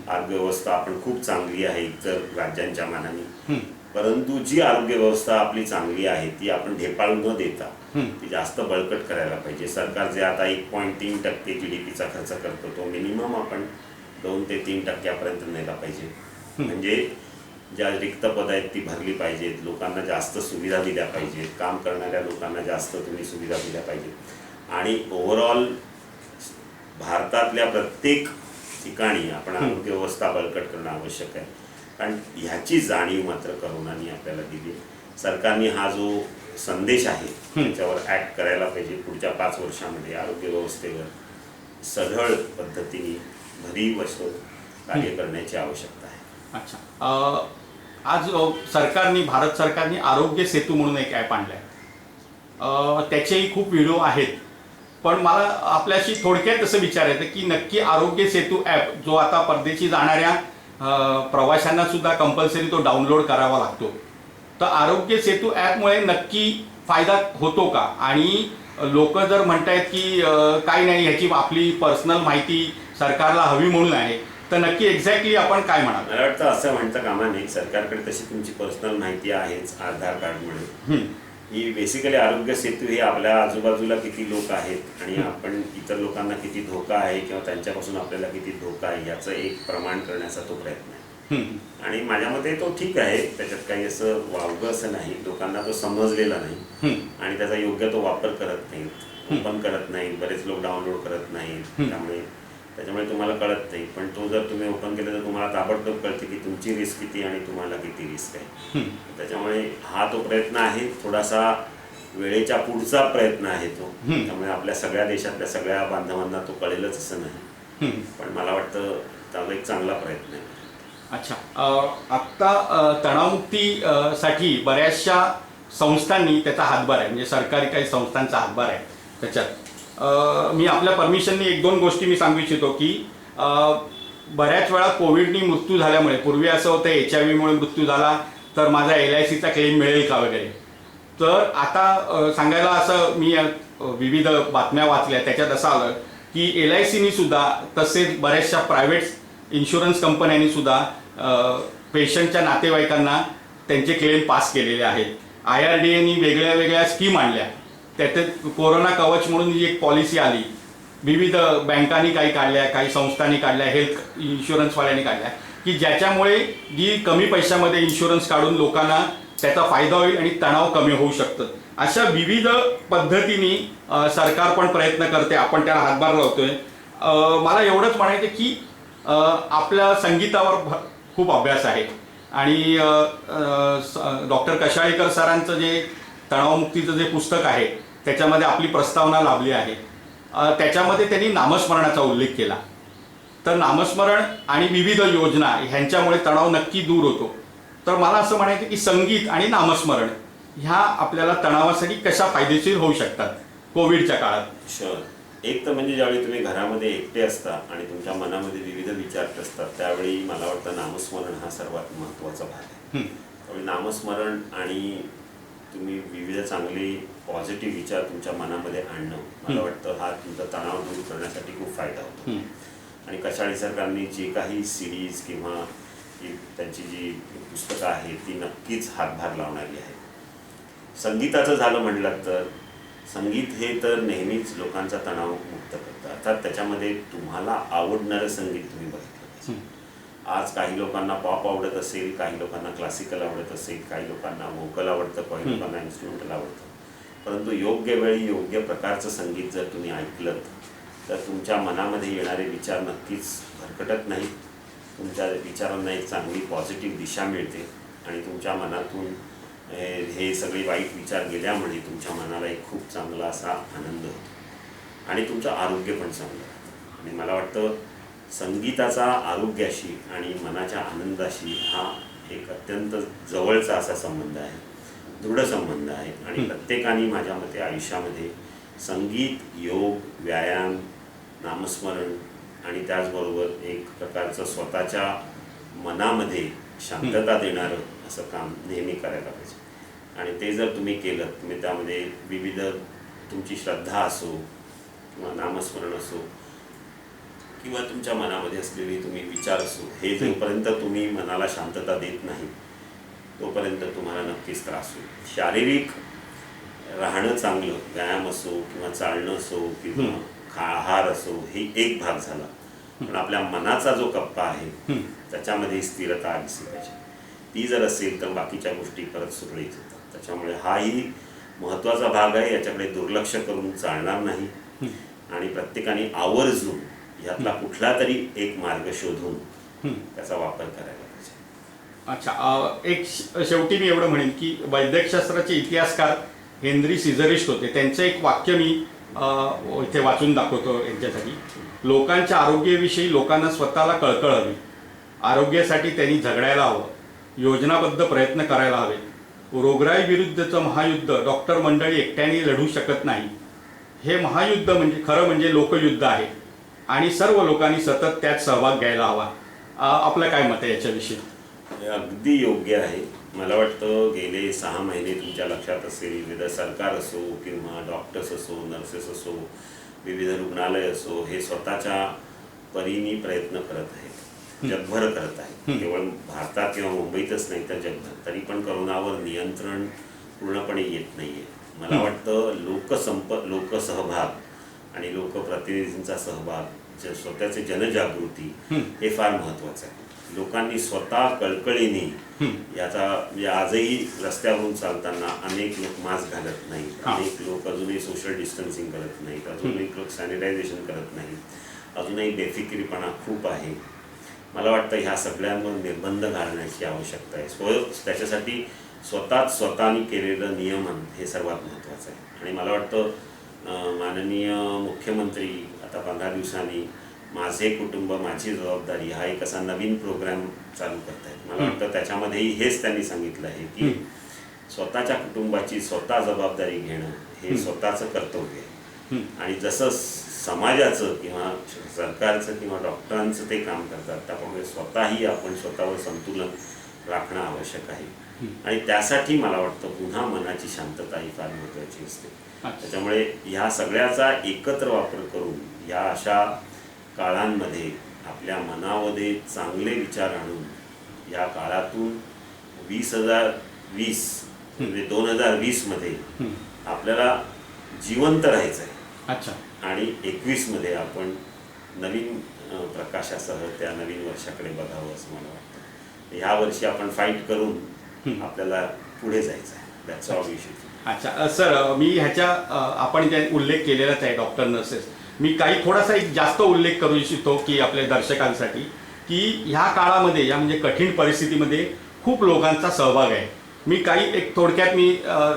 आरोग्य व्यवस्था आपण खूप चांगली आहे इतर राज्यांच्या मानाने. परंतु जी आरोग्य व्यवस्था आपली चांगली आहे ती आपण ढेपाळून न देता ती जास्त बळकट करायला पाहिजे. सरकार जे आता 1.3% GDPचा खर्च करतो तो मिनिमम आपण 2 ते 3% नेला पाहिजे. म्हणजे ज्या रिक्त पद आहेत ती भरली पाहिजेत, लोकांना जास्त सुविधा दिल्या पाहिजेत, काम करणाऱ्या लोकांना जास्त तुम्ही सुविधा दिल्या पाहिजेत. आणि ओव्हरऑल भारतातल्या प्रत्येक ठिकाणी आपण आरोग्य व्यवस्था बळकट करणं आवश्यक आहे. कारण ह्याची जाणीव मात्र करोनाने आपल्याला दिली. सरकारने हा जो संदेश आहे त्याच्यावर ॲक्ट करायला पाहिजे. पुढच्या 5 वर्षामध्ये आरोग्य व्यवस्थेवर सढळ पद्धतीने भरीव असं कार्य करण्याची आवश्यकता आहे. अच्छा. आज भारत सरकारने आरोग्य सेतू म्हणून एक ॲप आणलं आहे. त्याचेही खूप व्हिडिओ आहेत. पण मला आपल्याशी थोडक्यात असं विचारायचं की नक्की आरोग्य सेतू ॲप जो आता परदेशी जाणाऱ्या प्रवाशांना सुद्धा कंपल्सरी तो डाउनलोड करावा लागतो, तर आरोग्य सेतू ॲपमुळे नक्की फायदा होतो का? आणि लोक जर म्हणतायत की काही नाही, ह्याची आपली पर्सनल माहिती सरकारला हवी म्हणून आहे, तर नक्की एक्झॅक्टली आपण काय म्हणाल? मला वाटतं असं म्हणतं कामा नाही. सरकारकडे तशी तुमची पर्सनल माहिती आहेच आधार कार्डमुळे. ही बेसिकली आरोग्य सेतू हे आपल्या आजूबाजूला किती लोक आहेत आणि आपण इतर लोकांना किती धोका आहे किंवा त्यांच्यापासून आपल्याला किती धोका आहे याचं एक प्रमाण करण्याचा तो प्रयत्न आहे. आणि माझ्या मते तो ठीक आहे. त्याच्यात काही असं वावगं असं नाही. लोकांना तो समजलेला नाही आणि त्याचा योग्य तो वापर करत नाहीत, ओपन करत नाहीत, बरेच लोक डाउनलोड करत नाहीत. त्याच्यामुळे तुम्हाला कळत नाही. पण तो जर तुम्ही ओपन केलं तर तुम्हाला ताबडतोब कळते की तुमची रिस्क किती आणि तुम्हाला किती रिस्क आहे. त्याच्यामुळे हा तो प्रयत्न आहे. थोडासा वेळेच्या पुढचा प्रयत्न आहे तो. त्यामुळे आपल्या सगळ्या देशातल्या सगळ्या बांधवांना तो कळेलच असं नाही. पण मला वाटतं त्याचा एक चांगला प्रयत्न आहे. अच्छा. आत्ता तणावमुक्तीसाठी बऱ्याचशा संस्थांनी त्याचा हातभार आहे. म्हणजे सरकारी काही संस्थांचा हातभार आहे त्याच्यात. मी आपल्या परमिशनने 1-2 गोष्टी मी सांगू इच्छितो की बऱ्याच वेळा कोविडनी मृत्यू झाल्यामुळे, पूर्वी असं होतं HIV मृत्यू झाला तर माझा LICचा क्लेम मिळेल का वगैरे, तर आता सांगायला असं मी विविध बातम्या वाचल्या त्याच्यात असं आलं की LICनी सुद्धा तसेच बऱ्याचशा प्रायव्हेट इन्शुरन्स कंपन्यांनी सुद्धा पेशंटच्या नातेवाईकांना त्यांचे क्लेम पास केलेले आहेत. IRDAनी वेगळ्या वेगळ्या स्कीम आणल्या. त्याच्यात कोरोना कवच म्हणून जी एक पॉलिसी आली, विविध बँकांनी काही काढल्या, काही संस्थांनी काढल्या, हेल्थ इन्शुरन्सवाल्यांनी काढल्या, की ज्याच्यामुळे जी कमी पैशामध्ये इन्शुरन्स काढून लोकांना त्याचा फायदा होईल आणि तणाव कमी होऊ शकतं. अशा विविध पद्धतीने सरकार पण प्रयत्न करते, आपण त्याला हातभार लावतोय. मला एवढंच म्हणायचं की आपल्या संगीतावर खूप अभ्यास आहे आणि डॉक्टर कशाळीकर सरांचं जे तणावमुक्तीचं जे पुस्तक आहे त्याच्यामध्ये आपली प्रस्तावना लाभली आहे. त्याच्यामध्ये त्यांनी नामस्मरणाचा उल्लेख केला. तर नामस्मरण आणि विविध योजना ह्यांच्यामुळे तणाव नक्की दूर होतो. तर मला असं म्हणायचं की संगीत आणि नामस्मरण ह्या आपल्याला तणावासाठी कशा फायदेशीर होऊ शकतात कोविडच्या काळात? शुअर. एक तर म्हणजे ज्यावेळी तुम्ही घरामध्ये एकटे असता आणि तुमच्या मनामध्ये विविध विचार असतात त्यावेळी मला वाटतं नामस्मरण हा सर्वात महत्त्वाचा भाग आहे. त्यावेळी नामस्मरण आणि तुम्ही विविध चांगले पॉझिटिव्ह विचार तुमच्या मनामध्ये आणणं मला वाटतं हा तुमचा तणाव दूर करण्यासाठी खूप फायदा होतो. आणि कशाळी सरकारने जी काही सिरीज किंवा त्यांची जी पुस्तकं आहेत ती नक्कीच हातभार लावणारी आहेत. संगीताचं झालं म्हटलं तर संगीत हे तर नेहमीच लोकांचा तणाव मुक्त करतं. अर्थात त्याच्यामध्ये तुम्हाला आवडणारं संगीत तुम्ही बघितलं पाहिजे. आज काही लोकांना पॉप आवडत असेल, काही लोकांना क्लासिकल आवडत असेल, काही लोकांना व्होकल आवडतं, काही लोकांना इन्स्ट्रुमेंटल आवडतं. परंतु योग्य वेळी योग्य प्रकारचं संगीत जर तुम्ही ऐकलं तर तुमच्या मनामध्ये येणारे विचार नक्कीच भरकटत नाहीत. तुमच्या विचारांना एक चांगली पॉझिटिव्ह दिशा मिळते आणि तुमच्या मनातून हे सगळे वाईट विचार गेल्यामुळे तुमच्या मनाला एक खूप चांगला असा आनंद होतो आणि तुमचं आरोग्य पण चांगलं राहतं. आणि मला वाटतं संगीताचा आरोग्याशी आणि मनाच्या आनंदाशी हा एक अत्यंत जवळचा असा संबंध आहे, दृढ संबंध आहे. आणि प्रत्येकाने माझ्या मते आयुष्यामध्ये संगीत, योग, व्यायाम, नामस्मरण आणि त्याचबरोबर एक प्रकारचं स्वतःच्या मनामध्ये शांतता देणारं असं काम नेहमी करायला पाहिजे. आणि ते जर तुम्ही केलं, तुम्ही त्यामध्ये विविध तुमची श्रद्धा असो किंवा नामस्मरण असो किंवा तुमच्या मनामध्ये असलेले तुम्ही विचार असो, हे जोपर्यंत तुम्ही मनाला शांतता देत नाही तोपर्यंत तुम्हाला नक्कीच त्रास होईल. शारीरिक राहणं चांगलं, व्यायाम असो किंवा चालणं असो किंवा आहार असो, ही एक भाग झाला. पण आपल्या मनाचा जो कप्पा आहे त्याच्यामध्ये स्थिरता दिसली पाहिजे. ती जर असेल तर बाकीच्या गोष्टी परत सुरळीत होतात. त्याच्यामुळे हाही महत्त्वाचा भाग आहे, याच्याकडे दुर्लक्ष करून चालणार नाही. आणि प्रत्येकाने आवर्जून यातला कुठला तरी एक मार्ग शोधून त्याचा वापर करायला पाहिजे. अच्छा, एक शेवटी मी एवढं म्हणेन की वैद्यकशास्त्राचे इतिहासकार हेनरी सिझरिस्ट होते. त्यांचं एक वाक्य मी इथे वाचून दाखवतो यांच्यासाठी. लोकांच्या आरोग्याविषयी लोकांना स्वतःला कळकळ हवी. आरोग्यासाठी त्यांनी झगडायला हवं, योजनाबद्ध प्रयत्न करायला हवे. रोगराई विरुद्धचं महायुद्ध डॉक्टर मंडळी एकट्याने लढू शकत नाही. हे महायुद्ध म्हणजे खरं म्हणजे लोकयुद्ध आहे आणि सर्व लोकांनी सतत त्यात सहभाग घ्यायला हवा. आपलं काय मत आहे याच्याविषयी? अगदी योग्य आहे. मला वाटतं गेले 6 महिने तुमच्या लक्षात असेल, विविध सरकार असो किंवा डॉक्टर्स असो, नर्सेस असो, विविध रुग्णालय असो, हे स्वतःच्या परीने प्रयत्न करत आहेत, जगभर करत आहेत. केवळ भारतात किंवा मुंबईतच नाही तर जगभर. तरी पण कोरोनावर नियंत्रण पूर्णपणे येत नाही आहे. मला वाटतं लोकसहभाग आणि लोकप्रतिनिधींचा सहभाग, स्वतःची जनजागृती हे फार महत्त्वाचं आहे. लोकांनी स्वतः कळकळीने याचा म्हणजे आजही रस्त्यावरून चालताना अनेक लोक मास्क घालत नाहीत, अनेक लोक अजूनही सोशल डिस्टन्सिंग करत नाहीत, अजूनही लोक सॅनिटायझेशन करत नाहीत, अजूनही बेफिकिरीपणा खूप आहे. मला वाटतं ह्या सगळ्यांवर निर्बंध घालण्याची आवश्यकता आहे. त्याच्यासाठी स्वतःने केलेलं नियमन हे सर्वात महत्त्वाचं आहे. आणि मला वाटतं माननीय मुख्यमंत्री आता 15 दिवसांनी माझे कुटुंब माझी जबाबदारी हा एक असा नवीन प्रोग्राम चालू करत आहेत. मला वाटतं त्याच्यामध्येही हेच त्यांनी सांगितलं आहे की स्वतःच्या कुटुंबाची स्वतः जबाबदारी घेणं हे स्वतःचं कर्तव्य आहे. आणि जसं समाजाचं किंवा सरकारचं किंवा डॉक्टरांचं ते काम करतात, त्यामुळे स्वतःही आपण स्वतःवर संतुलन राखणं आवश्यक आहे. आणि त्यासाठी मला वाटतं पुन्हा मनाची शांतता ही फार महत्त्वाची असते. त्याच्यामुळे ह्या सगळ्याचा एकत्र वापर करून या अशा काळांमध्ये आपल्या मनामध्ये चांगले विचार आणून या काळातून 2020 म्हणजे 2020 आपल्याला जिवंत राहायचं आहे. अच्छा. आणि 21 मध्ये आपण नवीन प्रकाशासह त्या नवीन वर्षाकडे बघावं असं मला वाटतं. ह्या वर्षी आपण फाईट करून आपल्याला पुढे जायचं आहे. That's all we should. अच्छा सर, मी ह्याच्या आपण ज्या उल्लेख केलेलाच आहे डॉक्टर नर्सेस, मी काही थोडासा एक जास्त उल्लेख करू इच्छितो की आपल्या दर्शकांसाठी की ह्या काळामध्ये या म्हणजे कठीण परिस्थितीमध्ये खूप लोकांचा सहभाग आहे. मी काही एक थोडक्यात मी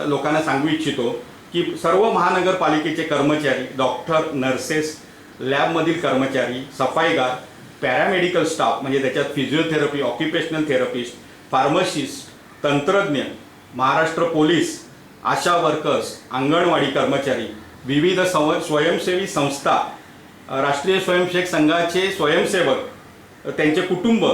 लोकांना सांगू इच्छितो की सर्व महानगरपालिकेचे कर्मचारी, डॉक्टर, नर्सेस, लॅबमधील कर्मचारी, सफाईगार, पॅरामेडिकल स्टाफ म्हणजे त्याच्यात फिजिओथेरपी, ऑक्युपेशनल थेरपिस्ट, फार्मसिस्ट, तंत्रज्ञ, महाराष्ट्र पोलीस, आशा वर्कर्स, अंगणवाडी कर्मचारी, विविध स्वयंसेवी संस्था, राष्ट्रीय स्वयंसेवक संघाचे स्वयंसेवक, त्यांचे कुटुंब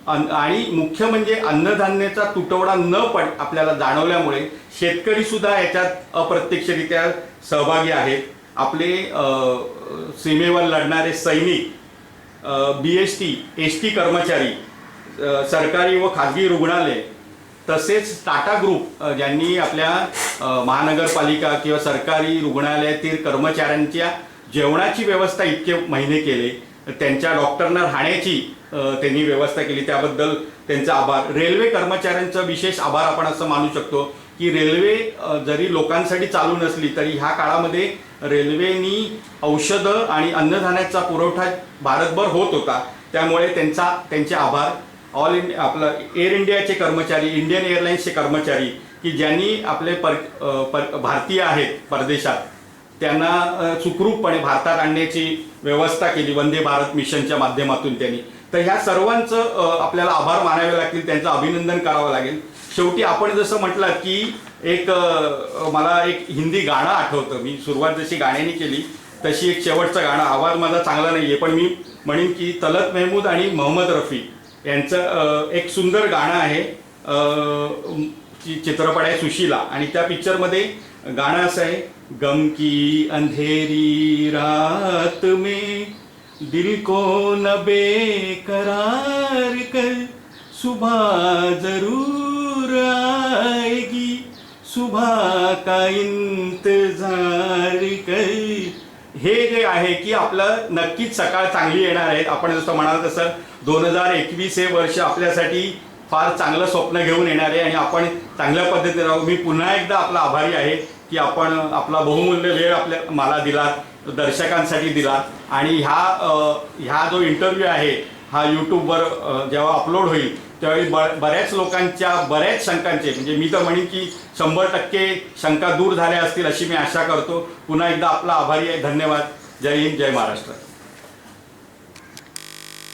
आणि मुख्य म्हणजे अन्नधान्याचा तुटवडा न आपल्याला जाणवल्यामुळे शेतकरीसुद्धा याच्यात अप्रत्यक्षरित्या सहभागी आहेत. आपले सीमेवर लढणारे सैनिक, BST, ST कर्मचारी, सरकारी व खाजगी रुग्णालय, तसेच टाटा ग्रुप ज्यांनी आपल्या महानगरपालिका किंवा सरकारी रुग्णालयातील कर्मचाऱ्यांच्या जेवणाची व्यवस्था इतके महिने केले, त्यांच्या डॉक्टरना राहण्याची त्यांनी व्यवस्था केली, त्याबद्दल त्यांचा आभार. रेल्वे कर्मचाऱ्यांचा विशेष आभार आपण असं मानू शकतो की रेल्वे जरी लोकांसाठी चालू नसली तरी ह्या काळामध्ये रेल्वेनी औषधं आणि अन्नधान्याचा पुरवठा भारतभर होत होता, त्यामुळे त्यांचे आभार. ऑल इंडिया आपलं एअर इंडियाचे कर्मचारी, इंडियन एअरलाइन्सचे कर्मचारी की ज्यांनी आपले भारतीय आहेत परदेशात त्यांना सुखरूपपणे भारतात आणण्याची व्यवस्था केली वंदे भारत मिशनच्या माध्यमातून त्यांनी. तर ह्या सर्वांचं आपल्याला आभार मानावे लागतील, त्यांचं अभिनंदन करावं लागेल. शेवटी आपण जसं म्हटलं की मला एक हिंदी गाणं आठवतं. मी सुरुवात जशी गाण्याने केली तशी एक शेवटचं गाणं, आवाज माझा चांगला नाही आहे पण मी म्हणेन की तलत महमूद आणि मोहम्मद रफी यांचं एक सुंदर गाणं आहे. चित्रपट आहे सुशीला आणि त्या पिक्चरमध्ये गाणं असं आहे, गम की अंधेरी रात में दिल को न बेकरार कर, सुबह जरूर आएगी, सुबह का इंतजार कर. हे जे आहे की आपलं नक्कीच सकाळ चांगली येणार आहे. आपण जसं म्हणाल तसं 2021 हे वर्ष आपल्यासाठी फार चांगलं स्वप्न घेऊन येणार आहे आणि आपण चांगल्या पद्धतीने राहू. मी पुन्हा एकदा आपला आभारी आहे की आपण आपला बहुमूल्य वेळ मला दिला, दर्शकांसाठी दिला आणि ह्या जो इंटरव्ह्यू आहे हा यूट्यूबवर जेव्हा अपलोड होईल त्यावेळी बऱ्याच लोकांच्या बऱ्याच शंकांचे, म्हणजे मी तर म्हणेन की 100% शंका दूर झाल्या असतील अशी मी आशा करतो. पुन्हा एकदा आपला आभारी आहे. धन्यवाद. जय हिंद, जय महाराष्ट्र.